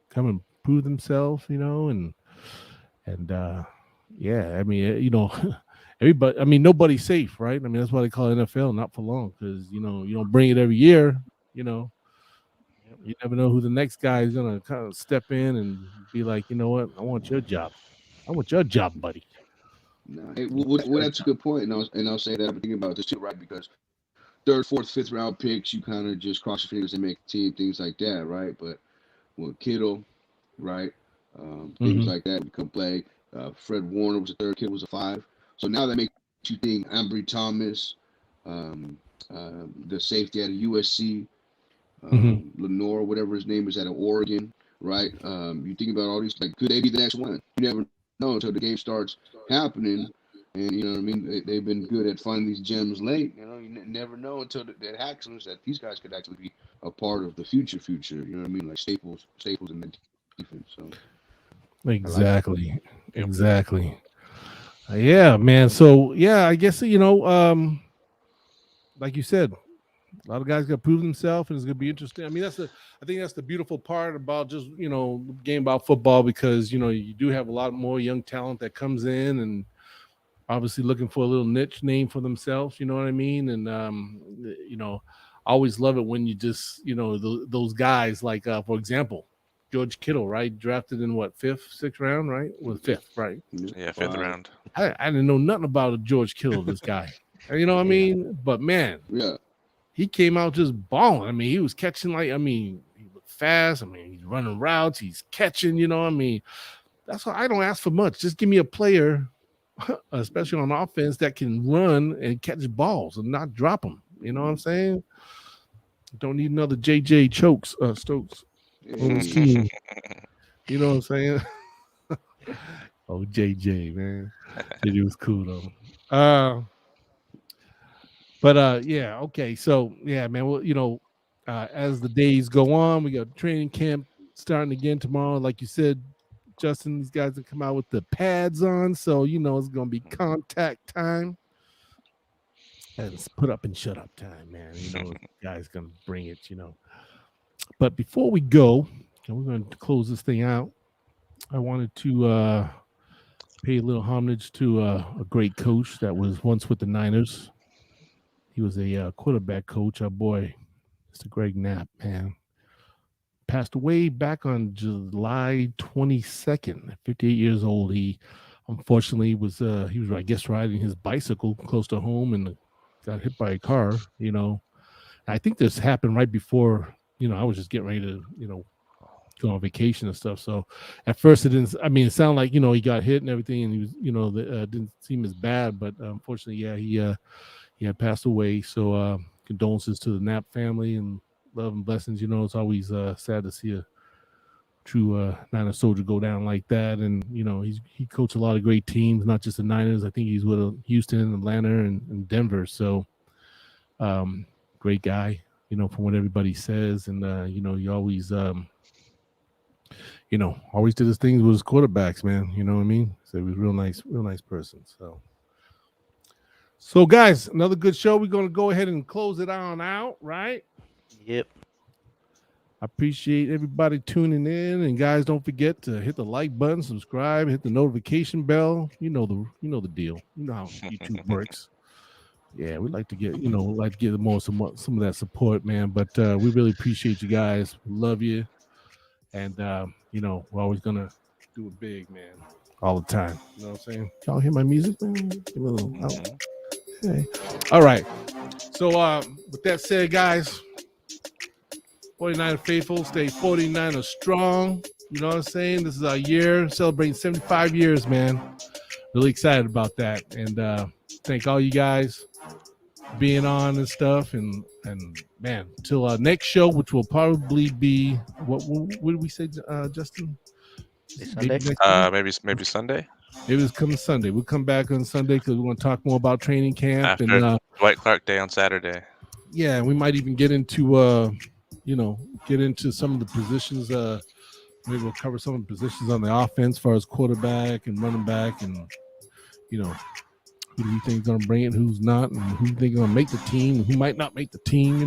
[SPEAKER 2] come and prove themselves. And yeah. I mean, everybody. I mean, nobody's safe, right? I mean, that's why they call it NFL not for long because you don't bring it every year. You never know who the next guy is gonna kind of step in and be like, you know what? I want your job. I want your job, buddy.
[SPEAKER 1] No, hey, well, that's a good point, and I'll say that I've been thinking about this too, right? Because third, fourth, fifth round picks, you kind of just cross your fingers and make a team, things like that, right? But with Kittle, right, things like that become play. Fred Warner was a third, Kittle was a 5. So now that makes you think Ambry Thomas, um, the safety out of USC, Lenore, whatever his name is, out of Oregon, right? You think about all these, like, could they be the next one? You never know until the game starts happening. And you know what I mean? They've been good at finding these gems late. You never know until that happens that these guys could actually be a part of the future. You know what I mean? Like staples in the defense. So
[SPEAKER 2] Exactly. Exactly. Yeah, man. So yeah, I guess like you said, a lot of guys got to prove themselves, and it's gonna be interesting. I mean, I think that's the beautiful part about just the game about football because you do have a lot more young talent that comes in and obviously looking for a little niche name for themselves. You know what I mean? And I always love it when you just those guys like for example, George Kittle, right? Drafted in what, 5th, 6th round, right? Well, 5th, right?
[SPEAKER 4] Yeah, 5th round.
[SPEAKER 2] I didn't know nothing about a George Kittle, this guy. You know what I mean? But man,
[SPEAKER 1] yeah,
[SPEAKER 2] he came out just balling. I mean, he was catching he looked fast. I mean, he's running routes, he's catching, I mean, that's why I don't ask for much. Just give me a player, especially on offense, that can run and catch balls and not drop them. You know what I'm saying? Don't need another JJ Stokes. On his team. You know what I'm saying? Oh, JJ, man. JJ was cool though. But yeah, okay. So yeah, man. Well, as the days go on, we got training camp starting again tomorrow. Like you said, Justin, these guys will come out with the pads on, so it's gonna be contact time. And it's put up and shut up time, man. Guys gonna bring it, But before we go, and we're going to close this thing out, I wanted to pay a little homage to a great coach that was once with the Niners. He was a quarterback coach, our boy, Mr. Greg Knapp, man. Passed away back on July 22nd, 58 years old. He unfortunately was I guess, riding his bicycle close to home and got hit by a car, I think this happened right before, I was just getting ready to, go on vacation and stuff. So at first it sounded like, he got hit and everything and he was, didn't seem as bad, but unfortunately, yeah, he had passed away. So condolences to the Knapp family and love and blessings. It's always sad to see a true Niner soldier go down like that. And, he coached a lot of great teams, not just the Niners. I think he's with Houston, Atlanta, and Denver. So great guy. from what everybody says, and you always always did his things with his quarterbacks, man. You know what I mean? So he was real nice person. So guys, another good show. We're gonna go ahead and close it on out, right?
[SPEAKER 3] Yep.
[SPEAKER 2] I appreciate everybody tuning in, and guys, don't forget to hit the like button, subscribe, hit the notification bell. You know the deal. You know how YouTube works. Yeah, we'd like to get more some of that support, man. But we really appreciate you guys. We love you, and we're always gonna do it big, man, all the time. You know what I'm saying? Y'all hear my music, man? Give me a little. Okay. All right. So with that said, guys. 49er faithful, stay 49er strong. You know what I'm saying? This is our year, celebrating 75 years, man. Really excited about that. And thank all you guys for being on and stuff. And man, till our next show, which will probably be what did we say, Justin?
[SPEAKER 3] Sunday?
[SPEAKER 4] Maybe Sunday.
[SPEAKER 2] It was coming Sunday. We'll come back on Sunday because we want to talk more about training camp
[SPEAKER 4] After Dwight Clark Day on Saturday.
[SPEAKER 2] Yeah, we might even get into some of the positions. Maybe we'll cover some of the positions on the offense, as far as quarterback and running back, and who do we think is going to bring it, who's not, and who think going to make the team, and who might not make the team.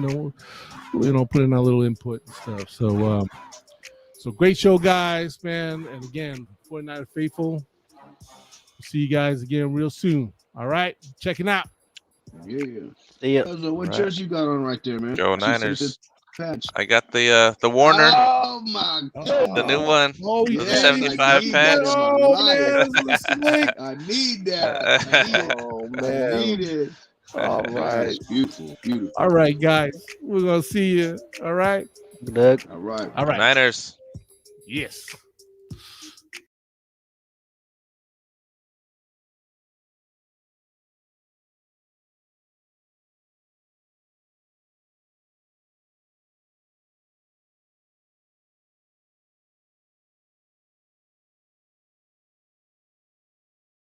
[SPEAKER 2] Put in our little input and stuff. So great show, guys, man. And again, 49er faithful. See you guys again real soon. All right, checking out.
[SPEAKER 1] Yeah.
[SPEAKER 3] See ya.
[SPEAKER 1] So what jersey you got on right there, man?
[SPEAKER 4] Go Niners.
[SPEAKER 1] Patch.
[SPEAKER 4] I got the Warner.
[SPEAKER 1] Oh my God.
[SPEAKER 4] The new one.
[SPEAKER 2] Oh,
[SPEAKER 4] The
[SPEAKER 2] yeah.
[SPEAKER 4] 75 patch.
[SPEAKER 1] I need that.
[SPEAKER 5] Oh
[SPEAKER 1] I
[SPEAKER 5] man.
[SPEAKER 1] need it.
[SPEAKER 5] All right.
[SPEAKER 1] That's beautiful.
[SPEAKER 2] All right, guys. We're gonna see you. All right.
[SPEAKER 3] Doug.
[SPEAKER 1] All right.
[SPEAKER 2] All right.
[SPEAKER 4] Niners.
[SPEAKER 2] Yes.